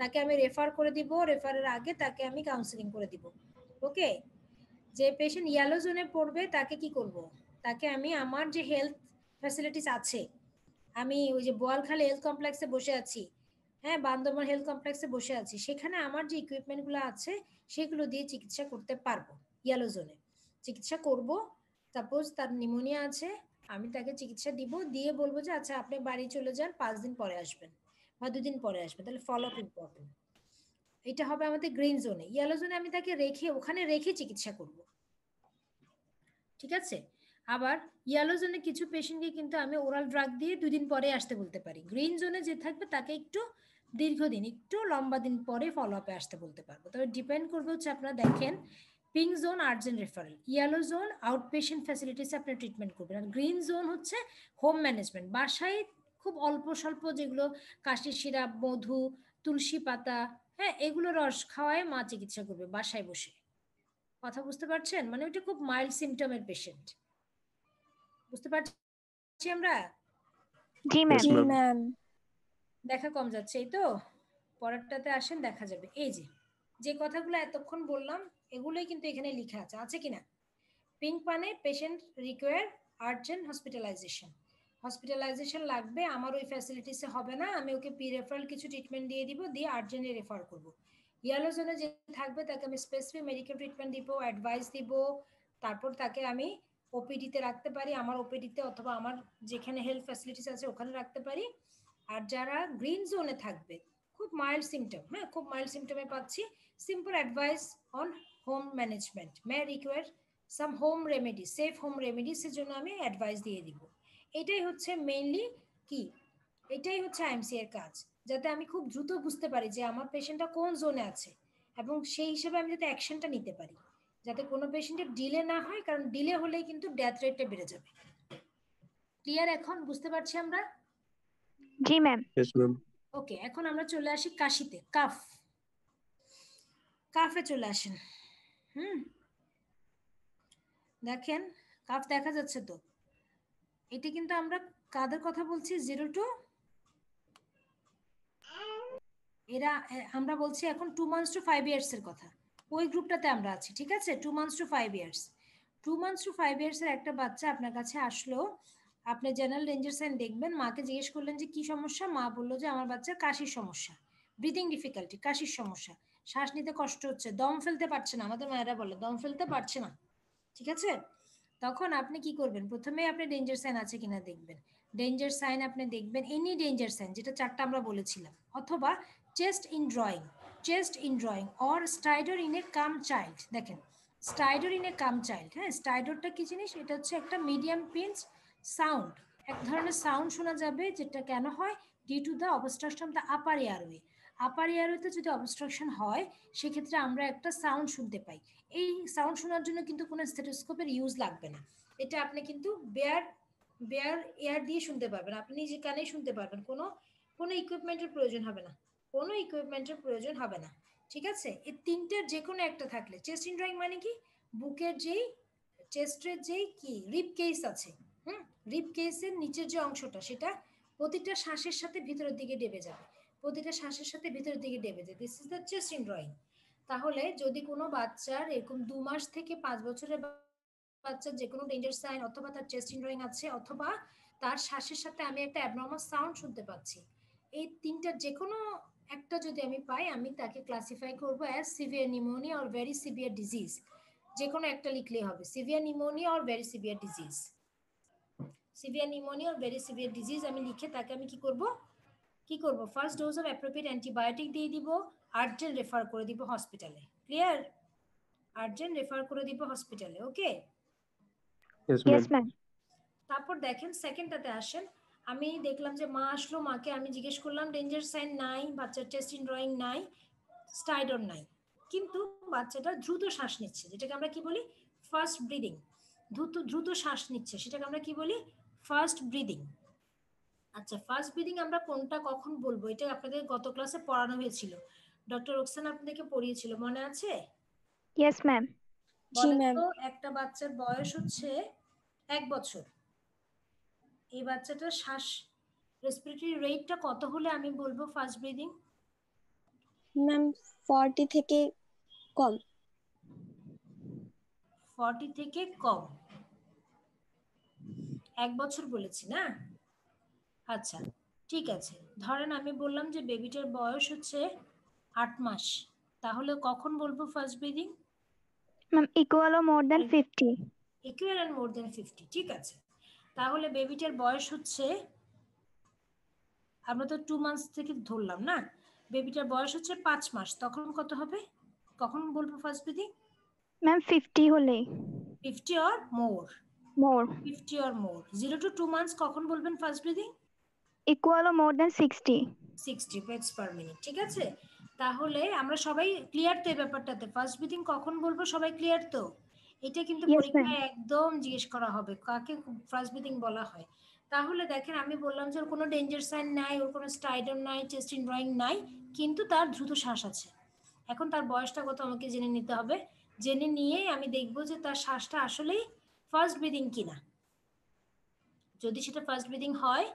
Speaker 1: তাকে আমি রেফার করে দিব। রেফারের আগে তাকে আমি কাউন্সিলিং করে দিব। ওকে, যে পেশেন্ট ইয়েলো জোনে পড়বে তাকে কি করব? তাকে আমি আমার যে হেলথ ফ্যাসিলিটিস আছে, আমি ওই যে বোয়ালখালী হেলথ কমপ্লেক্সে বসে আছি, হ্যাঁ, বান্দরবান হেলথ কমপ্লেক্সে বসে আছি, সেখানে আমার যে ইকুইপমেন্টগুলো আছে সেগুলো দিয়ে চিকিৎসা করতে পারবো। ইয়েলো জোনে চিকিৎসা করব। সাপোজ তার নিউমোনিয়া আছে, আমি তাকে চিকিৎসা দিব, দিয়ে বলবো যে আচ্ছা আপনি বাড়ি চলে যান, 5 দিন পরে আসবেন বা 2 দিন পরে আসবেন। তাহলে ফলো আপ ইম্পর্টেন্ট। এটা হবে আমাদের গ্রিন জোনে। ইয়েলো জোনে আমি তাকে রেখে, ওখানে রেখে চিকিৎসা করব। ঠিক আছে। আবার ইয়েলো জোনে কিছু পেশেন্টকে কিন্তু আমি ওরাল ড্রাগ দিয়ে 2 দিন পরে আসতে বলতে পারি। গ্রিন জোনে যে থাকবে তাকে একটু দীর্ঘদিন, একটু লম্বা দিন পরে ফলো আপে আসতে বলতে পারবো। তবে ডিপেন্ড করবে হচ্ছে, আপনারা দেখেন, pink zone urgent referral, yellow zone out patient ফ্যাসিলিটিসে আপনি ট্রিটমেন্ট করবেন, আর গ্রিন জোন হচ্ছে হোম ম্যানেজমেন্ট, বাসায় খুব অল্প স্বল্প যেগুলো কাশির সিরাপ, মধু, তুলসী পাতা, হ্যাঁ, এগুলো রস খাওয়ায় মা চিকিৎসা করবে বাসায় বসে। কথা বুঝতে পারছেন? মানে ওইটা খুব মাইল্ড সিমটমের পেশেন্ট। বুঝতে পারছি আমরা?
Speaker 3: জি ম্যাম।
Speaker 7: Yes,
Speaker 4: জি
Speaker 7: ma'am.
Speaker 4: ম্যাম।
Speaker 1: দেখা কম যাচ্ছে, এই তো। পরেরটাতে আসেন, দেখা যাবে। এই যে যে কথাগুলো এতক্ষণ বললাম, এগুলোই কিন্তু এখানে লেখা আছে, আছে কিনা? পিঙ্ক মানে patient require urgent hospitalisation, hospitalisation লাগবে, আমার ওই ফ্যাসিলিটিসে হবে না, আমি ওকে পি রেফারেল কিছু ট্রিটমেন্ট দিয়ে দিব, দিয়ে আর্জেন্টে রেফার করব। ইয়েলো জোনে যে থাকবে তাকে আমি স্পেসিফিক মেডিকেল ট্রিটমেন্ট দিব, অ্যাডভাইস দিব, তারপর তাকে আমি ওপিডিতে রাখতে পারি, আমার ওপিডিতে, অথবা আমার যেখানে হেলথ ফ্যাসিলিটিস আছে ওখানে রাখতে পারি। আর যারা গ্রিন জোনে থাকবে, খুব মাইল্ড সিমটম, হ্যাঁ, খুব মাইল্ড সিমটমে পাচ্ছি, simple advice on home management, may require some home remedy, safe home রেমেডিসের জন্য আমি অ্যাডভাইস দিয়ে দিব। এটাই হচ্ছে মেইনলি কি, এটাই হচ্ছে আইএমসি এর কাজ, যাতে আমি খুব দ্রুত বুঝতে পারি যে আমার পেশেন্টটা কোন জোনে আছে, এবং সেই হিসেবে আমি যাতে অ্যাকশনটা নিতে পারি, যাতে কোনো পেশেন্টের ডিলে না হয়, কারণ ডিলে হলেই কিন্তু ডেথ রেটটা বেড়ে যাবে। ক্লিয়ার এখন? বুঝতে পারছি আমরা?
Speaker 3: জি ম্যাম।
Speaker 7: Yes, ma'am.
Speaker 1: ওকে, এখন আমরা চলে আসি কাশিতে, কাফ। কাফে চলে আসেন। দেখেন, কাফ দেখা যাচ্ছে তো? এটা কিন্তু আমরা কাদের কথা বলছি? 0 to, এরা আমরা বলছি এখন 2 months to 5 years এর কথা। ওই গ্রুপটাতে আমরা আছি, ঠিক আছে? 2 months to 5 years, 2 months to 5 years এর একটা বাচ্চা আপনার কাছে আসলো, আপনি জেনারেল ডেঞ্জার সাইন দেখবেন, মাকে জিজ্ঞেস করলেন যে কি সমস্যা, মা বললো যে আমার বাচ্চার কাশির সমস্যা, ব্রিদিং ডিফিকাল্টি, কাশির সমস্যা, শ্বাস নিতে কষ্ট হচ্ছে, দম ফেলতে পারছে না, আমাদের মায়েরা বলে দম ফেলতে পারছে না, ঠিক আছে? তখন আপনি কি করবেন? প্রথমে আপনি ডেঞ্জার সাইন আছে কিনা দেখবেন। ডেঞ্জার সাইন আপনি দেখবেন, এনি ডেঞ্জার সাইন, যেটা 4টা আমরা বলেছিলাম, অথবা chest in drawing or stridor in a calm child. দেখেন, stridor in a calm child, হ্যাঁ, স্টাইডরটা কি জিনিস? এটা হচ্ছে একটা মিডিয়াম পিঞ্চ সাউন্ড, এক ধরনের সাউন্ড শোনা যাবে, যেটা কেন হয়? Due to the obstruction the upper airway. Upper এয়ারওয়েতে যদি অবস্ট্রাকশন হয় সেক্ষেত্রে আমরা একটা সাউন্ড শুনতে পাই। এই সাউন্ড শোনার জন্য কিন্তু কোনো স্টেথোস্কোপের ইউজ লাগবে না, এটা আপনি কিন্তু বেয়ার এয়ার দিয়ে শুনতে পারবেন, আপনি নিজে কানেই শুনতে পারবেন, কোনো ইকুইপমেন্টের প্রয়োজন হবে না, কোনো ইকুইপমেন্টের প্রয়োজন হবে না। ঠিক আছে, এই তিনটের যে কোনো একটা থাকলে, চেস্ট ইনড্রয়িং মানে কি, বুকের যেই চেস্টের যেই কি রিব কেস আছে, রিব কেসের নিচের যে অংশটা সেটা প্রতিটা শ্বাসের সাথে ভিতরের দিকে ডেবে যাবে, প্রতিটা শ্বাসের সাথে ভিতরের দিকে ডেবে যায়, দিস ইজ দ্য চেস্ট ইনড্রয়িং। তাহলে যদি কোনো বাচ্চার এরকম 2 মাস থেকে 5 বছরের বাচ্চার যে কোনো ডেঞ্জার সাইন অথবা তার চেস্ট ইনড্রয়িং আছে অথবা তার শ্বাসের সাথে আমি একটা অ্যাবনর্মাল সাউন্ড শুনতে পাচ্ছি, এই তিনটার যে কোনো একটা যদি আমি পাই, আমি তাকে ক্লাসিফাই করব as severe pneumonia or very severe disease. যে কোনো একটা লিখলেই হবে, severe pneumonia or very severe disease, severe pneumonia or very severe disease আমি লিখে তাকে আমি কি করব first dose of appropriate antibiotic দিয়ে দিব, আর্জেন্ট রেফার করে দিব হসপিটালে। ক্লিয়ার? আর্জেন্ট রেফার করে দিব হসপিটালে। ওকে,
Speaker 2: Yes,
Speaker 3: Yes,
Speaker 2: ma'am.
Speaker 3: ma'am.
Speaker 1: তারপর দেখেন সেকেন্ডটাতে আসেন, আমি দেখলাম যে মা আসলো, মাকে আমি জিজ্ঞেস করলাম ডেঞ্জার সাইন নাই, বাচ্চার চেস্ট ইনড্রয়িং নাই, স্টাইডর নাই, কিন্তু বাচ্চাটা দ্রুত শ্বাস নিচ্ছে, যেটাকে আমরা কি বলি ফার্স্ট ব্রিদিং, দ্রুত শ্বাস নিচ্ছে, সেটাকে আমরা কি বলি ফার্স্ট ব্রিদিং। আচ্ছা, ফার্স্ট ব্রিদিং আমরা কোনটা কখন বলবো, এটা আপনাদের গত ক্লাসে পড়ানো হয়েছিল, ডক্টর রোকসানা আপনাদেরকে পড়িয়েছিল, মনে আছে?
Speaker 3: Yes, ma'am.
Speaker 4: জি
Speaker 1: বলেন
Speaker 4: ম্যাম।
Speaker 1: তো, একটা বাচ্চার বয়স হচ্ছে 1 বছর, এই বাচ্চাটার শ্বাস রেসপিরেটরি রেটটা কত হলে আমি বলবো ফার্স্ট ব্রিদিং?
Speaker 4: ম্যাম 40 থেকে কম।
Speaker 1: 40 থেকে কম, 1 বছর বলেছি না? আচ্ছা ঠিক আছে, ধরেন আমি বললাম যে বেবিটার বয়স হচ্ছে 8 মাস, তাহলে কখন বলবো fast breathing?
Speaker 3: Ma'am, equal or more than 50.
Speaker 1: Equal and more than 50, ঠিক আছে। তাহলে বেবিটার বয়স হচ্ছে, আমরা তো 2 মান্থস থেকে ধরলাম না, বেবিটার বয়স হচ্ছে 5 মাস, তখন কত হবে, কখন বলবো ফার্স্ট ব্রিদিং?
Speaker 3: Ma'am, 50 হলেই
Speaker 1: 50 or more,
Speaker 3: more.
Speaker 1: 50 or more। 0 to 2 months কখন বলবেন first breathing?
Speaker 3: Equal or more than 60.
Speaker 1: 60 beats per minute, ঠিক আছে। তাহলে আমরা সবাই ক্লিয়ার তো এই ব্যাপারটাতে, ফার্স্ট ব্রিদিং কখন বলবো সবাই ক্লিয়ার তো? এটা কিন্তু
Speaker 3: Yes,
Speaker 1: পরীক্ষায় একদম জিজ্ঞেস করা হবে কাকে ফার্স্ট ব্রিদিং বলা হয়। তাহলে দেখেন আমি বললাম যে ওর কোনো ডেঞ্জার সাইন নাই, ওর কোনো স্টাইডর নাই, চেস্ট ইনড্রয়িং নাই, কিন্তু তার দ্রুত শ্বাস আছে। এখন তার বয়সটা কত আমাকে জেনে নিতে হবে, জেনে নিয়েই আমি দেখবো যে তার শ্বাসটা আসলেই ফার্স্ট ব্রিদিং কিনা। যদি সেটা ফার্স্ট ব্রিদিং হয়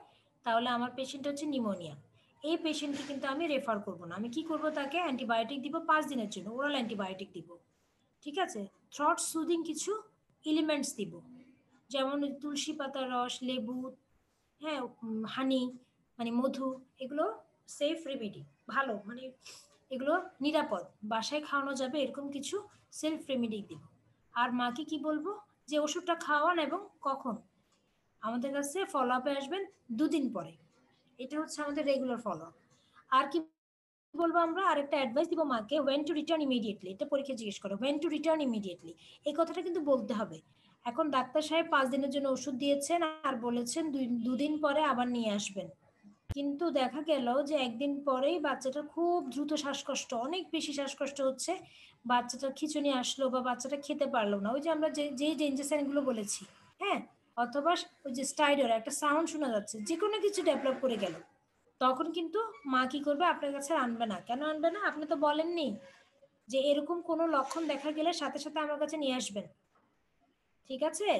Speaker 1: তাহলে আমার পেশেন্ট হচ্ছে নিউমোনিয়া, এই পেশেন্টকে কিন্তু আমি রেফার করব না, আমি কি করব তাকে অ্যান্টিবায়োটিক দিব 5 দিনের জন্য, ওরাল অ্যান্টিবায়োটিক দিব, ঠিক আছে। থ্রট সুদিং কিছু এলিমেন্টস দিব, যেমন তুলসী পাতার রস, লেবু, হ্যাঁ, হানি মানে মধু, এগুলো সেফ রেমেডি, ভালো মানে এগুলো নিরাপদ, বাসায় খাওয়ানো যাবে এরকম কিছু সেলফ রেমেডি দিব। আর মাকে কি বলবো যে ওষুধটা খাওয়ান এবং কখন, আমাদের কাছে ফলো আপে আসবেন 2 দিন পরে, এটা হচ্ছে আমাদের রেগুলার ফলো আপ। আর কি বলবো আমরা, আরেকটা অ্যাডভাইস দিব মাকে, ওয়েন টু রিটার্ন ইমিডিয়েটলি, এটা পরীক্ষা জিজ্ঞেস করো, ওয়েন টু রিটার্ন ইমিডিয়েটলি, এই কথাটা কিন্তু বলতে হবে। এখন ডাক্তার সাহেব 5 দিনের জন্য ওষুধ দিয়েছেন আর বলেছেন 2 দিন পরে আবার নিয়ে আসবেন, কিন্তু দেখা গেল যে 1 দিন পরেই বাচ্চাটার খুব দ্রুত শ্বাসকষ্ট, অনেক বেশি শ্বাসকষ্ট হচ্ছে, বাচ্চাটার খিঁচুনি আসলো বা বাচ্চাটা খেতে পারলো না, ওই যে আমরা যে ডেঞ্জার সাইনগুলো বলেছি, হ্যাঁ, অথবা ওই যে স্টাইডর একটা সাউন্ড শোনা যাচ্ছে, যে কোনো কিছু ডেভেলপ করে গেল, তখন কিন্তু মা কি করবে, আপনার কাছে আনবে না। কেন আনবে না? আপনি তো বলেননি যে এরকম কোনো লক্ষণ দেখা গেলে সাথে সাথে আমার কাছে নিয়ে আসবেন, ঠিক আছে।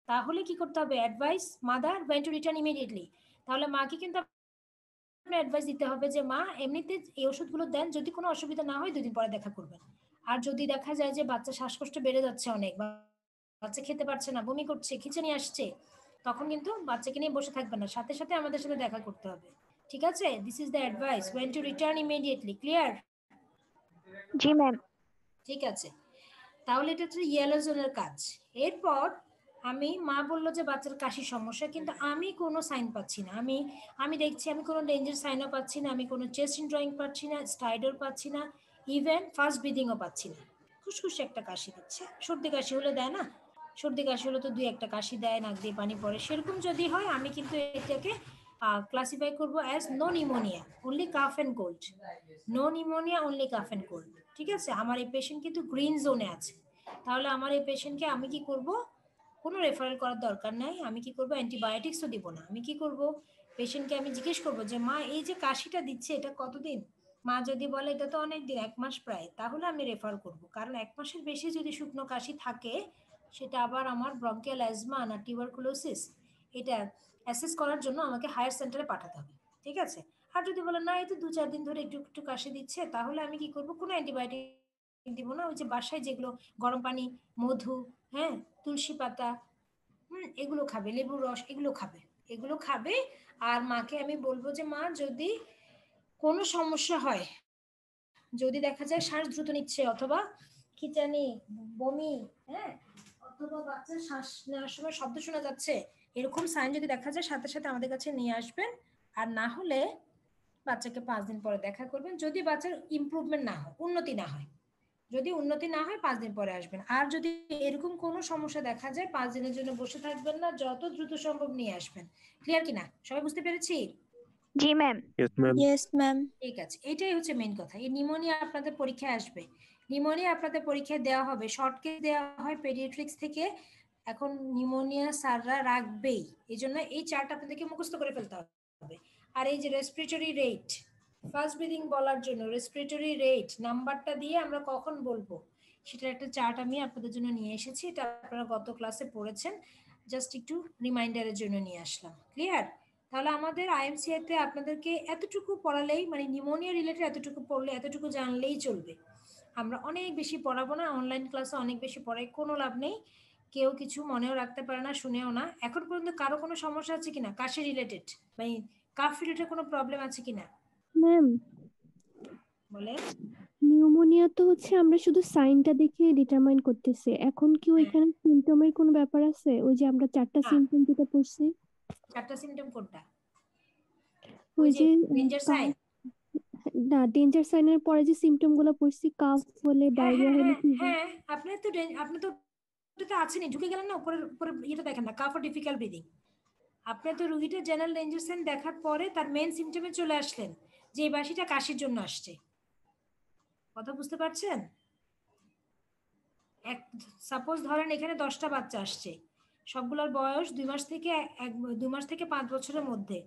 Speaker 1: তাহলে কি করতে হবে, advice mother went to return immediately, তাহলে মাকে কিন্তু অ্যাডভাইস দিতে হবে যে মা এমনিতে এই ওষুধগুলো দেন, যদি কোনো অসুবিধা না হয় 2 দিন পরে দেখা করবেন। আর যদি দেখা যায় যে বাচ্চা শ্বাসকষ্ট বেড়ে যাচ্ছে অনেক, বাচ্চা খেতে পারছে না, বমি করছে, খিঁচুনি আসছে, তখন কিন্তু বাচ্চাকে নিয়ে বসে থাকবে না, সাথে সাথে আমাদের সাথে দেখা করতে হবে, ঠিক আছে। This is the advice, went to return immediately. Clear?
Speaker 3: G ma'am.
Speaker 1: ঠিক আছে, তাহলে এটা হচ্ছে ইয়েলো জোনের কাজ। এরপর আমি মা বললো যে বাচ্চার কাশির সমস্যা, কিন্তু আমি কোনো সাইন পাচ্ছি না, আমি দেখছি আমি কোনো ডেঞ্জার সাইনও পাচ্ছি না, আমি কোনো চেস্ট ইনড্রয়িং পাচ্ছি না, স্টাইডর পাচ্ছি না, ইভেন ফার্স্ট ব্রিদিংও পাচ্ছি না, খুশখুশে একটা কাশি দিচ্ছে, সর্দি কাশি হলে দেয় না, সর্দি কাশি হলে তো 2-1টা কাশি দেয়, নাক দিয়ে পানি পড়ে, সেরকম যদি হয় আমি কিন্তু এটাকে ক্লাসিফাই করব as no pneumonia, only cough and cold. No pneumonia, only cough and cold. ঠিক আছে, আমার এই পেশেন্ট কিন্তু গ্রিন জোনে আছে। তাহলে আমার এই পেশেন্টকে আমি কি করব, কোনো রেফারেল করার দরকার নাই। আমি কি করব, অ্যান্টিবায়োটিক্সও দিব না। আমি কি করব, পেশেন্টকে আমি জিজ্ঞেস করব যে মা এই যে কাশিটা দিচ্ছে এটা কতদিন। মা যদি বলে এটা তো অনেক দিন, 1 মাস প্রায়, তাহলে আমি রেফার করব। কারণ 1 মাসের বেশি যদি শুকনো কাশি থাকে, সেটা আবার আমার ব্রঙ্কিয়াল অ্যাজমা না টিউবারকুলোসিস, এটা অ্যাসেস করার জন্য আমাকে হায়ার সেন্টারে পাঠাতে হবে। ঠিক আছে। আর যদি বলে না এই তো 2-4 দিন ধরে একটু একটু কাশি দিচ্ছে, তাহলে আমি কি করব, কোনো অ্যান্টিবায়োটিক দিব না। ওই যে বাসায় যেগুলো গরম পানি, মধু, হ্যাঁ, তুলসী পাতা, এগুলো খাবে, লেবুর রস, এগুলো খাবে, এগুলো খাবে। আর মাকে আমি বলবো যে মা যদি কোনো সমস্যা হয়, যদি দেখা যায় শ্বাস দ্রুত নিচ্ছে অথবা খিঁচানি, বমি, হ্যাঁ, অথবা বাচ্চার শ্বাস নেওয়ার সময় শব্দ শোনা যাচ্ছে, এরকম সাইন যদি দেখা যায় সাথে সাথে আমাদের কাছে নিয়ে আসবেন। আর না হলে বাচ্চাকে 5 দিন পরে দেখা করবেন। যদি বাচ্চার ইমপ্রুভমেন্ট না হয়, উন্নতি না হয়, যদি উন্নতি না হয় 5 দিন পরে আসবেন। আর যদি এরকম কোনো সমস্যা দেখা যায় 5 দিনের জন্য বসে থাকবেন না, যত দ্রুত সম্ভব নিয়ে আসবেন। ক্লিয়ার কিনা, সবাই বুঝতে পেরেছি?
Speaker 3: জি ma'am.
Speaker 2: Yes, ma'am.
Speaker 4: Yes ma'am.
Speaker 1: ঠিক আছে, এটাই হচ্ছে মেইন কথা। এই নিউমোনিয়া আপনাদের পরীক্ষায় আসবে, নিউমোনিয়া আপনাদের পরীক্ষায় দেওয়া হবে, শর্ট কেস দেওয়া হয় পেডিয়াট্রিক্স থেকে। এখন নিউমোনিয়া স্যাররা রাখবেই, এই জন্য এই চার্ট আপনাদেরকে মুখস্থ করে ফেলতে হবে। আর এই যে রেসপিরেটরি রেট, ফার্স্ট ব্রিদিং বলার জন্য রেসপিরেটরি রেট নাম্বারটা দিয়ে আমরা কখন বলবো, সেটার একটা চার্ট আমি আপনাদের জন্য নিয়ে এসেছি। এটা আপনারা গত ক্লাসে পড়েছেন, জাস্ট একটু রিমাইন্ডারের জন্য নিয়ে আসলাম। ক্লিয়ার? তাহলে আমাদের আইএমসিআই-তে আপনাদেরকে এতটুকু পড়ালেই, মানে নিউমোনিয়া রিলেটেড এতটুকু পড়লে, এতটুকু জানলেই চলবে। আমরা অনেক বেশি পড়াবো না, অনলাইন ক্লাসে অনেক বেশি পড়াই, কোনো লাভ নেই। কেউ কিছু মনেও রাখতে পারে না, শুনেও না। এখন পর্যন্ত কারো কোনো সমস্যা আছে কিনা কাশি রিলেটেড, মানে কাফ রিলেটেড কোনো প্রবলেম আছে কিনা
Speaker 5: ম্যাম,
Speaker 1: বলে?
Speaker 5: নিউমোনিয়া তো হচ্ছে আমরা শুধু সাইনটা দেখে ডিটারমাইন করতেছি, এখন কি ওইখানে সিমটমের কোনো ব্যাপার আছে? ওই যে আমরা 4টা
Speaker 1: হ্যাঁ।
Speaker 5: সিমটম যেটা পড়ছি,
Speaker 1: 4টা সিমটম কোনটা?
Speaker 5: ওই যে
Speaker 1: ডেঞ্জার সাইন।
Speaker 5: না, ডেঞ্জার সাইনের পরে যে সিমটম গুলো পড়ছি, কাফ হলে,
Speaker 1: হ্যাঁ
Speaker 5: ডায়রিয়া
Speaker 1: হ্যাঁ
Speaker 5: হলে,
Speaker 1: হ্যাঁ হ্যাঁ, আপনি তো ওটাতে আছেনই, ঢুকে গেলেন না, উপরের উপরে ইয়েটা দেখেন না, কাফ ও ডিফিকাল্ট ব্রিদিং। আপনি তো রুগীটা জেনারেল ডেঞ্জার সাইন দেখার পরে তার মেইন সিমটমে চলে আসলেন যে এই বাসিটা কাশির জন্য আসছে। কথা বুঝতে পারছেন? সাপোজ ধরেন এখানে 10টা বাচ্চা আসছে, সবগুলোর বয়স 2 মাস থেকে 2 মাস থেকে 5 বছরের মধ্যে।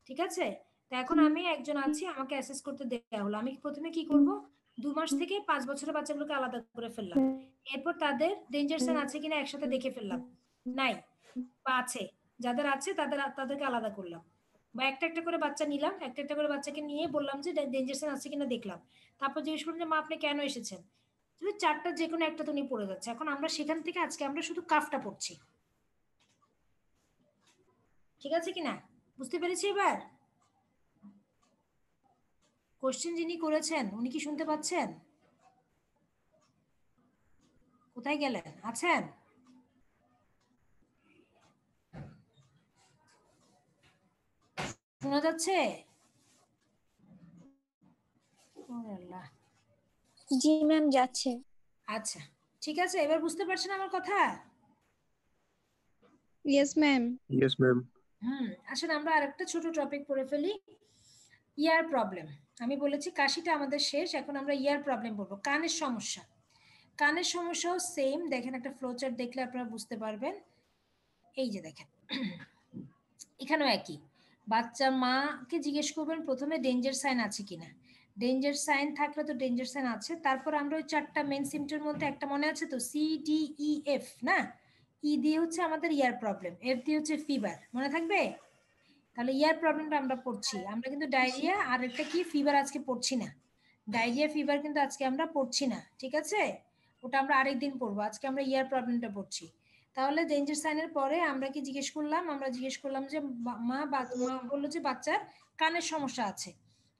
Speaker 1: ঠিক আছে, তো এখন আমি একজন আছি, আমাকে অ্যাসেস করতে দেওয়া হলো। আমি প্রথমে কি করব, 2 মাস থেকে 5 বছরের বাচ্চাগুলোকে আলাদা করে ফেললাম। এরপর তাদের ডেঞ্জার সাইন আছে কিনা একসাথে দেখে ফেললাম, নাই বা আছে, যাদের আছে তাদেরকে আলাদা করলাম। বা একটা একটা করে বাচ্চা নিলাম, একটা একটা করে বাচ্চাকে নিয়ে বললাম যে ডেঞ্জার সাইন আছে কিনা দেখলাম। তারপর জিজ্ঞেস করলাম যে মা আপনি কেন এসেছেন? 4টা যে কোনো একটা তো উনি পড়ে যাচ্ছে। এখন আমরা সেখান থেকে আজকে আমরা শুধু কাফটা পড়ছি। ঠিক আছে কিনা, বুঝতে পেরেছি এবার? কোশ্চেন যিনি করেছেন উনি কি শুনতে পাচ্ছেন? কোথায় গেলেন, আছেন? শোনা যাচ্ছে?
Speaker 4: জি ম্যাম, যাচ্ছে।
Speaker 1: আচ্ছা, ঠিক আছে, এবার বুঝতে পারছেন আমার কথা?
Speaker 4: Yes ma'am.
Speaker 2: Yes, ma'am.
Speaker 1: আসলে আমরা আরেকটা ছোট টপিক পড়ে ফেলি, ইয়ার প্রবলেম। আমি বলেছি কাশিটা আমাদের শেষ, এখন আমরা ইয়ার প্রবলেম বলবো, কানের সমস্যা। কানের সমস্যাও সেম, দেখেন একটা ফ্লোচার্ট দেখলে আপনারা বুঝতে পারবেন। এই যে দেখেন, এখানেও একই। বাচ্চা মাকে জিজ্ঞেস করবেন প্রথমে ডেঞ্জার সাইন আছে কিনা। ডেঞ্জার সাইন থাকলে তো ডেঞ্জার সাইন আছে, তারপর আমরা ওই 4টা মেন সিমটমের মধ্যে একটা মনে আছে তো, CDEF না? ই দিয়ে হচ্ছে আমাদের ইয়ার প্রবলেম, এফ দিয়ে হচ্ছে ফিভার, মনে থাকবে? তাহলে ইয়ার প্রবলেমটা আমরা পড়ছি। আমরা কিন্তু ডায়রিয়া আর একটা কি ফিভার আজকে পড়ছি না, ডায়রিয়া ফিভার কিন্তু আজকে আমরা পড়ছি না। ঠিক আছে, ওটা আমরা আরেকদিন পড়বো, আজকে আমরা ইয়ার প্রবলেমটা পড়ছি। তাহলে ডেঞ্জার সাইনের পরে আমরা কি জিজ্ঞেস করলাম, আমরা জিজ্ঞেস করলাম যে মা বললো যে বাচ্চার কানের সমস্যা আছে,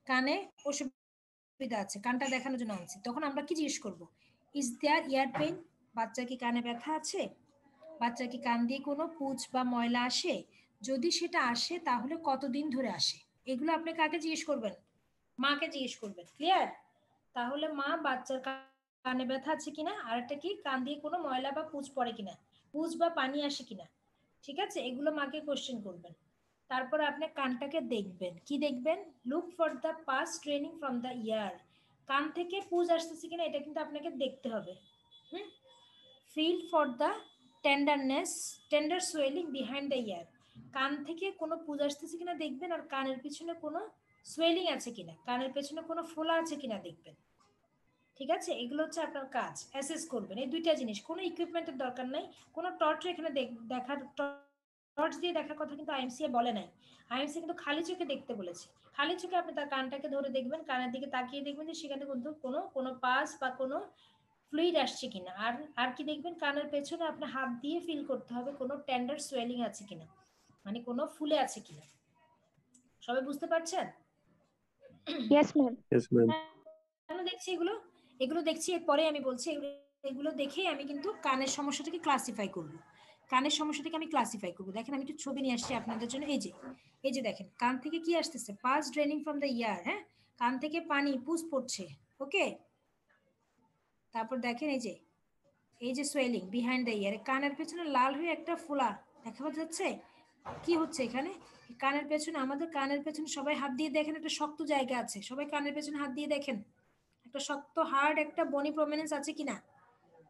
Speaker 1: কানে অসুবিধা আছে, কানটা দেখানোর জন্য আনছি। তখন আমরা কি জিজ্ঞেস করবো, ইজ দেয়ার ইয়ার পেইন? বাচ্চার কি কানে ব্যথা আছে? বাচ্চার কি কান দিয়ে কোনো পুঁজ বা ময়লা আসে? যদি সেটা আসে তাহলে কতদিন ধরে আসে? এগুলো আপনি কাকে জিজ্ঞেস করবেন? মাকে জিজ্ঞেস করবেন। ক্লিয়ার? তাহলে মা বাচ্চার কানে ব্যথা আছে কিনা, আর একটা কি কান দিয়ে কোনো ময়লা বা পুঁজ পড়ে কিনা, পুঁজ বা পানি আসে কিনা। ঠিক আছে, এগুলো মাকে কোশ্চেন করবেন। তারপর আপনি কানটাকে দেখবেন, কি দেখবেন? Look for the pass training from the ear. কান থেকে পুজ আসতেছে কিনা এটা কিন্তু আপনাকে দেখতে হবে। Feel for the tender swelling behind the ear. কান থেকে কোনো পুজ আসতেছে কিনা দেখবেন, আর কানের পিছনে কোনো সোয়েলিং আছে কিনা, কানের পেছনে কোনো ফোলা আছে কিনা দেখবেন। ঠিক আছে, এগুলো হচ্ছে আপনার কাজ, অ্যাসেস করবেন এই দুইটা জিনিস। কোনো ইকুইপমেন্টের দরকার নাই, কোনো টর্চ এখানে দেখার, টর্চ দিয়ে দেখার কথা কিন্তু আইএমসিএ বলে নাই। আইএমসিএ কিন্তু খালি চোখে দেখতে বলেছে। খালি চোখে আপনি তার কানটাকে ধরে দেখবেন, কানের দিকে তাকিয়ে দেখবেন যে সেখানে কিন্তু কোনো পাস বা কোনো ফ্লুইড আসছে কিনা। আর কি দেখবেন? কানের পেছনে আপনি হাত দিয়ে ফিল করতে হবে কোনো টেন্ডার সোয়েলিং আছে কিনা, মানে কোনো ফুলে আছে কিনা। সবাই বুঝতে পারছেন?
Speaker 3: Yes, ma'am.
Speaker 2: Yes, ma'am.
Speaker 1: কেন দেখছি এগুলো দেখছি, এরপরে আমি বলছি। এগুলো দেখেই আমি কিন্তু কানের সমস্যাটাকে ক্লাসিফাই করব। কানের সমস্যাটাকে আমি ক্লাসিফাই করব। দেখেন আমি একটু ছবি নিয়ে আসছি আপনাদের জন্য। এই যে দেখেন, কান থেকে কি আসতেছে? Pass draining from the year. হ্যাঁ, কান থেকে পানি পুজ পড়ছে। ওকে, তারপর দেখেন এই যে সোয়েলিং বিহাইন্ড দ্য ইয়ার, কানের পেছনে লাল হয়ে একটা ফোলা দেখা যাচ্ছে। কি হচ্ছে এখানে? কানের পেছনে, আমাদের কানের পেছনে সবাই হাত দিয়ে দেখেন, একটা শক্ত জায়গা আছে। সবাই কানের পেছনে হাত দিয়ে দেখেন, একটা শক্ত হার্ড একটা বনি প্রমিনেন্স আছে কিনা।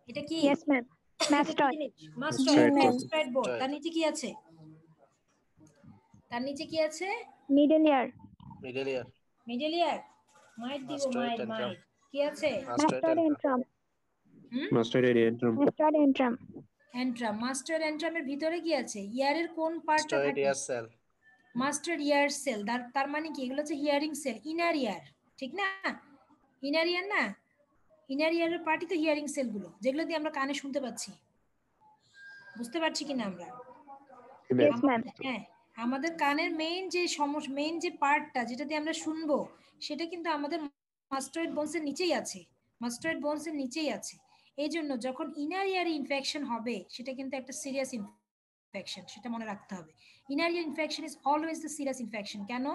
Speaker 1: এটা কি?
Speaker 3: Yes, ma'am. Mastoid.
Speaker 1: Mastoid board. তার নিচে কি আছে?
Speaker 3: Middle ear.
Speaker 1: Middle ear. মাইট দিব, মাইট কি আছে?
Speaker 3: Mastoid antrum.
Speaker 2: Mastoid antrum.
Speaker 3: Mastoid antrum.
Speaker 1: Antrum. Master অ্যান্ট্রামের ভিতরে কি আছে? ইয়ারের কোন পার্টটা থাকে? Master air cell. তার মানে কি? এগুলো হচ্ছে হিয়ারিং সেল, ইনার ইয়ার, ঠিক না? ইনার ইয়ার না, ইনার ইয়ারের পার্টই তো হিয়ারিং সেলগুলো, যেগুলো দিয়ে আমরা কানে শুনতে পাচ্ছি। বুঝতে পারছি কিনা আমরা?
Speaker 3: Yes, ma'am.
Speaker 1: হ্যাঁ, আমাদের কানের মেইন যে পার্টটা যেটা দিয়ে আমরা শুনবো, সেটা কিন্তু আমাদের মাস্টয়েড বোনসের নিচেই আছে। মাস্টয়েড বোনসের নিচেই আছে। এই জন্য যখন ইনার ইয়ারে ইনফেকশন হবে, সেটা কিন্তু একটা সিরিয়াস ইনফেকশন, সেটা মনে রাখতে হবে। Inner year infection is always the serious infection. কেন?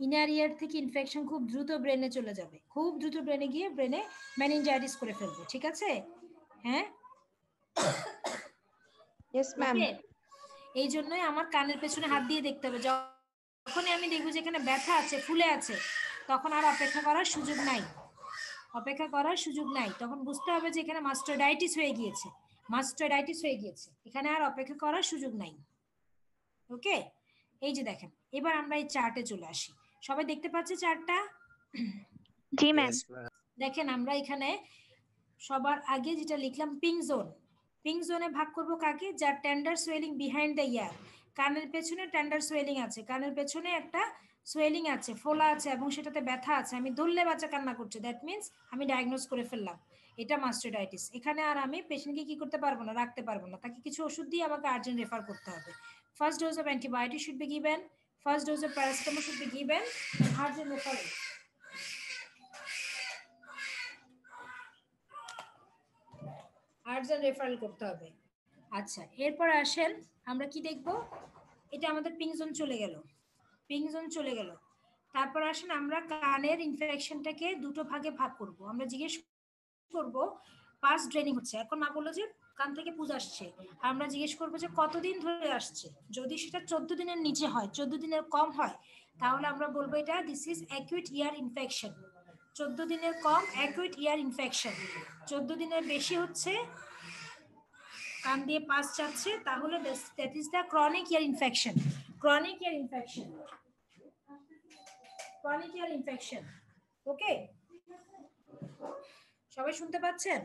Speaker 1: ইনার ইয়ার থেকে ইনফেকশন খুব দ্রুত ব্রেনে চলে যাবে, খুব দ্রুত ব্রেনে গিয়ে ব্রেনে মেনিনজাইটিস করে ফেলবে। ঠিক আছে? হ্যাঁ,
Speaker 4: Yes, ma'am.
Speaker 1: এই জন্যই আমার কানের পেছনে হাত দিয়ে দেখতে হবে। যখনই আমি দেখবো যে এখানে ব্যথা আছে, ফুলে আছে, তখন আর অপেক্ষা করার সুযোগ নাই। তখন বুঝতে হবে যে এখানে মাস্টার্ডাইটিস হয়ে গিয়েছে। এখানে আর অপেক্ষা করার সুযোগ নাই। ওকে, এই যে দেখেন, এবার আমরা এই চার্টে চলে আসি। সবাই দেখতে পাচ্ছে চার্টটা?
Speaker 3: Ji, ma'am.
Speaker 1: দেখেন আমরা এখানে সবার আগে যেটা লিখলাম পিঙ্ক জোনে ভাগ করব কাকে? যার টেন্ডার সোয়েলিং বিহাইন্ড দ্য ইয়ার। কানের পেছনে টেন্ডার সোয়েলিং আছে, কানের পেছনে একটা সোয়েলিং আছে, ফোলা আছে, এবং সেটাতে ব্যথা আছে। আমি ধরলে বাচ্চা কান্না করছে, দ্যাট মিন্স আমি ডায়াগনোজ করে ফেললাম এটা মাস্টার্ডাইটিস। এখানে আর আমি পেশেন্টকে কি করতে পারবো না, রাখতে পারবো না। তাকে কিছু ওষুধ দিয়ে আমাকে আর্জেন্ট রেফার করতে হবে। First dose of antibiotic should be given, first dose of paracetamol should be given, urgent referral. Urgent referral করতে হবে। আচ্ছা, এরপর আসেন আমরা কি দেখব? এটা আমাদের পিঙ্ক জোন চলে গেল। তারপর আসেন আমরা কানের ইনফেকশনটাকে দুটো ভাগে ভাগ করব। আমরা জিজ্ঞেস করব পাস ড্রেনিং হচ্ছে, এখন না বললো যে কান থেকে পুজ আসছে, আমরা জিজ্ঞেস করবো যে কতদিন ধরে আসছে। যদি সেটা 14 দিনের নিচে হয়, 14 দিনের কম হয়, তাহলে আমরা বলবো এটা this is acute year infection. 14 দিনের কম অ্যাকিউট ইয়ার ইনফেকশন। 14 দিনের বেশি হচ্ছে, কান দিয়ে পাস যাচ্ছে, তাহলে that is the chronic ear infection. Okay, সবাই শুনতে পাচ্ছেন?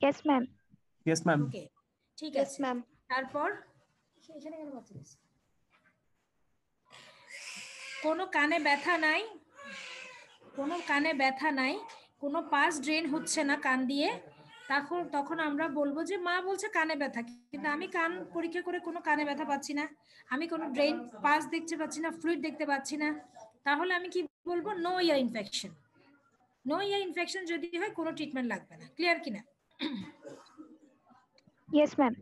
Speaker 3: Yes, ma'am.
Speaker 6: Yes, ma'am.
Speaker 1: ওকে, ঠিক
Speaker 4: Yes,
Speaker 1: আছে।
Speaker 4: ma'am.
Speaker 1: তারপর এখানে কেন বাচ্চা কোনো কানে ব্যথা নাই, কোনো পাস ড্রেন হচ্ছে না কান দিয়ে, তখন আমরা বলবো যে মা বলছে কানে ব্যথা, কিন্তু আমি কান পরীক্ষা করে কোনো কানে ব্যথা পাচ্ছি না, আমি কোনো ড্রেন পাস দেখতে পাচ্ছি না, ফ্লুইড দেখতে পাচ্ছি না। তাহলে আমি কি বলবো? নো ইয়ার ইনফেকশন যদি হয় কোনো ট্রিটমেন্ট লাগবে না। ক্লিয়ার কিনা?
Speaker 3: Yes, ma'am.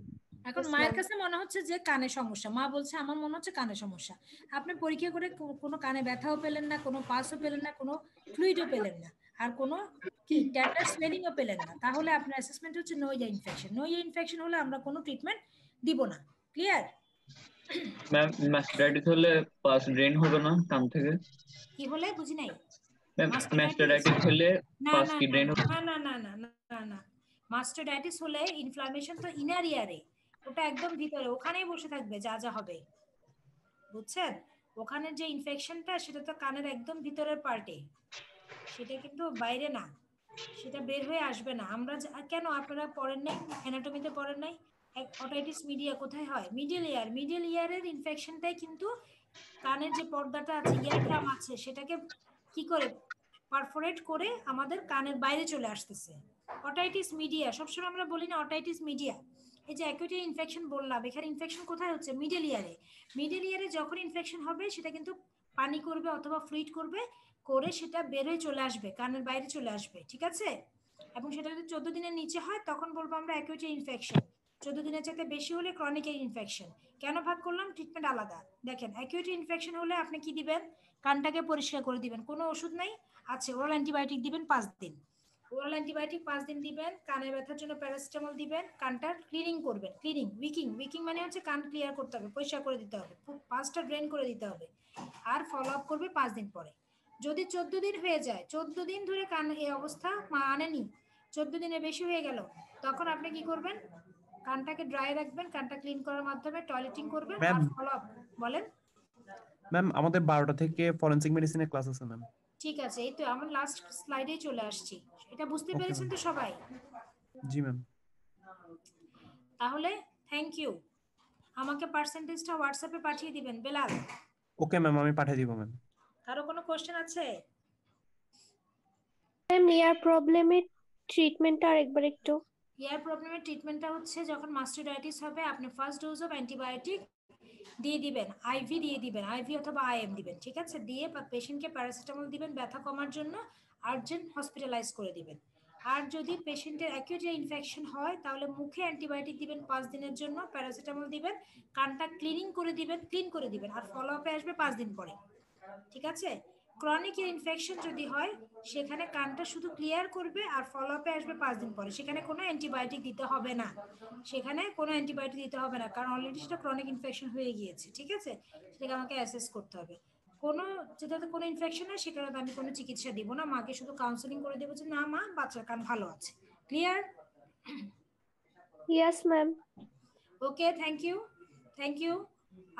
Speaker 1: এখন মায়ের কাছে মনে হচ্ছে যে কানে সমস্যা, মা বলছে আমার মনে হচ্ছে কানে সমস্যা। আপনি পরীক্ষা করে কোনো কানে ব্যথাও পেলেন না, কোনো পাসও পেলেন না, কোনো ফ্লুইডও পেলেন না, আর কোনো কি টেন্ডার সোয়েলিংও পেলেন না, তাহলে আপনার অ্যাসেসমেন্ট হচ্ছে no ear infection. No ear infection হলে আমরা কোনো ট্রিটমেন্ট দিব না। ক্লিয়ার?
Speaker 6: ম্যাম ম্যাস্টারাইটিস হলে পাস ড্রেন হবে না কান থেকে?
Speaker 1: কি হলে বুঝি নাই?
Speaker 6: ম্যাম
Speaker 1: মাস্টার্ডাইটিস?
Speaker 6: ম্যাস্টারাইটিস হলে
Speaker 1: না
Speaker 6: পাস
Speaker 1: না
Speaker 6: কি
Speaker 1: না
Speaker 6: ড্রেন হবে?
Speaker 1: না না না না না না না মাস্টার্ডাইটিস হলে ইনফ্লামেশন তো ইনার ইয়ারে, ওটা একদম ভিতরে, ওখানেই বসে থাকবে যা যা হবে, বুঝছেন? ওখানে যে ইনফেকশনটা সেটা তো কানের একদম ভিতরের পার্টে, সেটা কিন্তু বাইরে না, সেটা বের হয়ে আসবে না। আমরা কেন আপনারা পড়েন নাই, অ্যানাটমিতে পড়েন নাই? অটাইটিস মিডিয়া কোথায় হয়? মিডল ইয়ার। মিডল ইয়ারের ইনফেকশনটাই কিন্তু কানের যে পর্দাটা আছে, ইয়ারড্রাম আছে, সেটাকে কি করে পারফোরেট করে আমাদের কানের বাইরে চলে আসতেছে। অটাইটিস মিডিয়া, সবসময় আমরা বলি না অটাইটিস মিডিয়া। এই যে অ্যাকুইট ইনফেকশন বললাম, এখানে ইনফেকশন কোথায় হচ্ছে? মিডল ইয়ারে। মিডল ইয়ারে যখন ইনফেকশন হবে সেটা কিন্তু পানি করবে অথবা ফ্লুইড করবে, করে সেটা বের হয়ে চলে আসবে, কানের বাইরে চলে আসবে, ঠিক আছে? এবং সেটা যদি 14 দিনের নিচে হয় তখন বলবো আমরা অ্যাকুইট ইনফেকশন। 14 দিনের চাইতে বেশি হলে ক্রনিক ইনফেকশন। কেন ভাগ করলাম? ট্রিটমেন্ট আলাদা। দেখেন, অ্যাকুইট ইনফেকশন হলে আপনি কি দিবেন? কানটাকে পরিষ্কার করে দিবেন, কোনো ওষুধ নাই, আছে ওরাল অ্যান্টিবায়োটিক দিবেন 5 দিন। ওরাল অ্যান্টিবায়োটিক 5 দিন দিবেন, কানের ব্যথার জন্য প্যারাসিটামল দিবেন, কানটা ক্লিনিং করবেন। ক্লিনিং, উইকিং মানে হচ্ছে কান ক্লিয়ার করতে হবে, পরিষ্কার করে দিতে হবে, 5টা ড্রেন করে দিতে হবে, আর ফলো আপ করবে 5 দিন পরে। যদি 14 দিন হয়ে যায়, 14 দিন ধরে কান এই অবস্থা মানেনি, 14 দিনের বেশি হয়ে গেল, তখন আপনি কি করবেন? কানটাকে ড্রাই রাখবেন, কানটা ক্লিন করার মাধ্যমে টয়লেটিং করবেন, আর ফলো আপ। বলেন
Speaker 2: ম্যাম, আমাদের 12টা থেকে ফরেনসিক মেডিসিনের ক্লাস আছে ম্যাম।
Speaker 1: ঠিক আছে, এই তো আমার লাস্ট স্লাইডেই চলে আসছি। এটা বুঝতে
Speaker 2: ওকে
Speaker 1: পেরেছেন
Speaker 2: ম্যাম।
Speaker 1: তো সবাই?
Speaker 2: জি ম্যাম।
Speaker 1: তাহলে থ্যাংক ইউ। আমাকে পার্সেন্টেজটা হোয়াটসঅ্যাপে পাঠিয়ে দিবেন বেলাল।
Speaker 2: ওকে ম্যাম, আমি পাঠিয়ে দিব ম্যাম।
Speaker 1: কারো কোনো কোশ্চেন আছে?
Speaker 5: ম্যাম ইয়ার প্রবলেমের ট্রিটমেন্টটা আরেকবার একটু।
Speaker 1: ইয়ার প্রবলেমের ট্রিটমেন্টটা হচ্ছে যখন মাস্টার্ডাইটিস হবে আপনি ফার্স্ট ডোজ অফ অ্যান্টিবায়োটিক দিয়ে দিবেন, আইভি দিয়ে দিবেন, আইভি অথবা আইএম দিবেন, ঠিক আছে? দিয়ে পেশেন্টকে প্যারাসিটামল দিবেন ব্যথা কমার জন্য, আর্জেন্ট হসপিটালাইজ করে দিবেন। আর যদি পেশেন্টের অ্যাকিউট ইনফেকশন হয় তাহলে মুখে অ্যান্টিবায়োটিক দিবেন 5 দিনের জন্য, প্যারাসিটামল দিবেন, কানটা ক্লিন করে দিবেন, আর ফলো আপে আসবে 5 দিন পরে, ঠিক আছে? ক্রনিক ইনফেকশন যদি হয় সেখানে কানটা শুধু ক্লিয়ার করবে আর ফলো আপে আসবে 5 দিন পরে, সেখানে কোনো অ্যান্টিবায়োটিক দিতে হবে না, কারণ অলরেডি সেটা ক্রনিক ইনফেকশন হয়ে গিয়েছে, ঠিক আছে? সেটাকে আমাকে অ্যাসেস করতে হবে। কোনো যেটাতে কোনো ইনফেকশন হয় সেটাতে আমি কোনো চিকিৎসা দিব না, মাকে শুধু কাউন্সেলিং করে দেবো যে না মা, বাচ্চার কান ভালো আছে। Clear?
Speaker 5: Yes ma'am.
Speaker 1: Okay, thank you.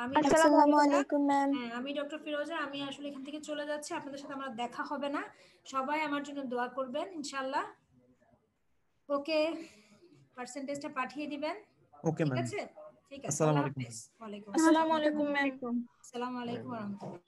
Speaker 1: আমি
Speaker 4: আসসালামু আলাইকুম ম্যাম।
Speaker 1: হ্যাঁ, আমি ডক্টর ফিরোজা। আমি আসলে এখান থেকে চলে যাচ্ছি, আপনাদের সাথে আমার দেখা হবে না। সবাই আমার জন্য দোয়া করবেন ইনশাআল্লাহ। ওকে, পার্সেন্টেজটা পাঠিয়ে দিবেন,
Speaker 2: ওকে
Speaker 1: ঠিক
Speaker 2: ম্যাম।
Speaker 1: আছে? ঠিক আছে,
Speaker 2: আসসালামু
Speaker 1: আল্লাহ
Speaker 2: আলাইকুম।
Speaker 1: হাফেজ। ওয়ালাইকুম
Speaker 4: আসসালামু আলাইকুম ম্যাম।
Speaker 1: আসসালামু আলাইকুম ওয়া রাহমাতুল্লাহ।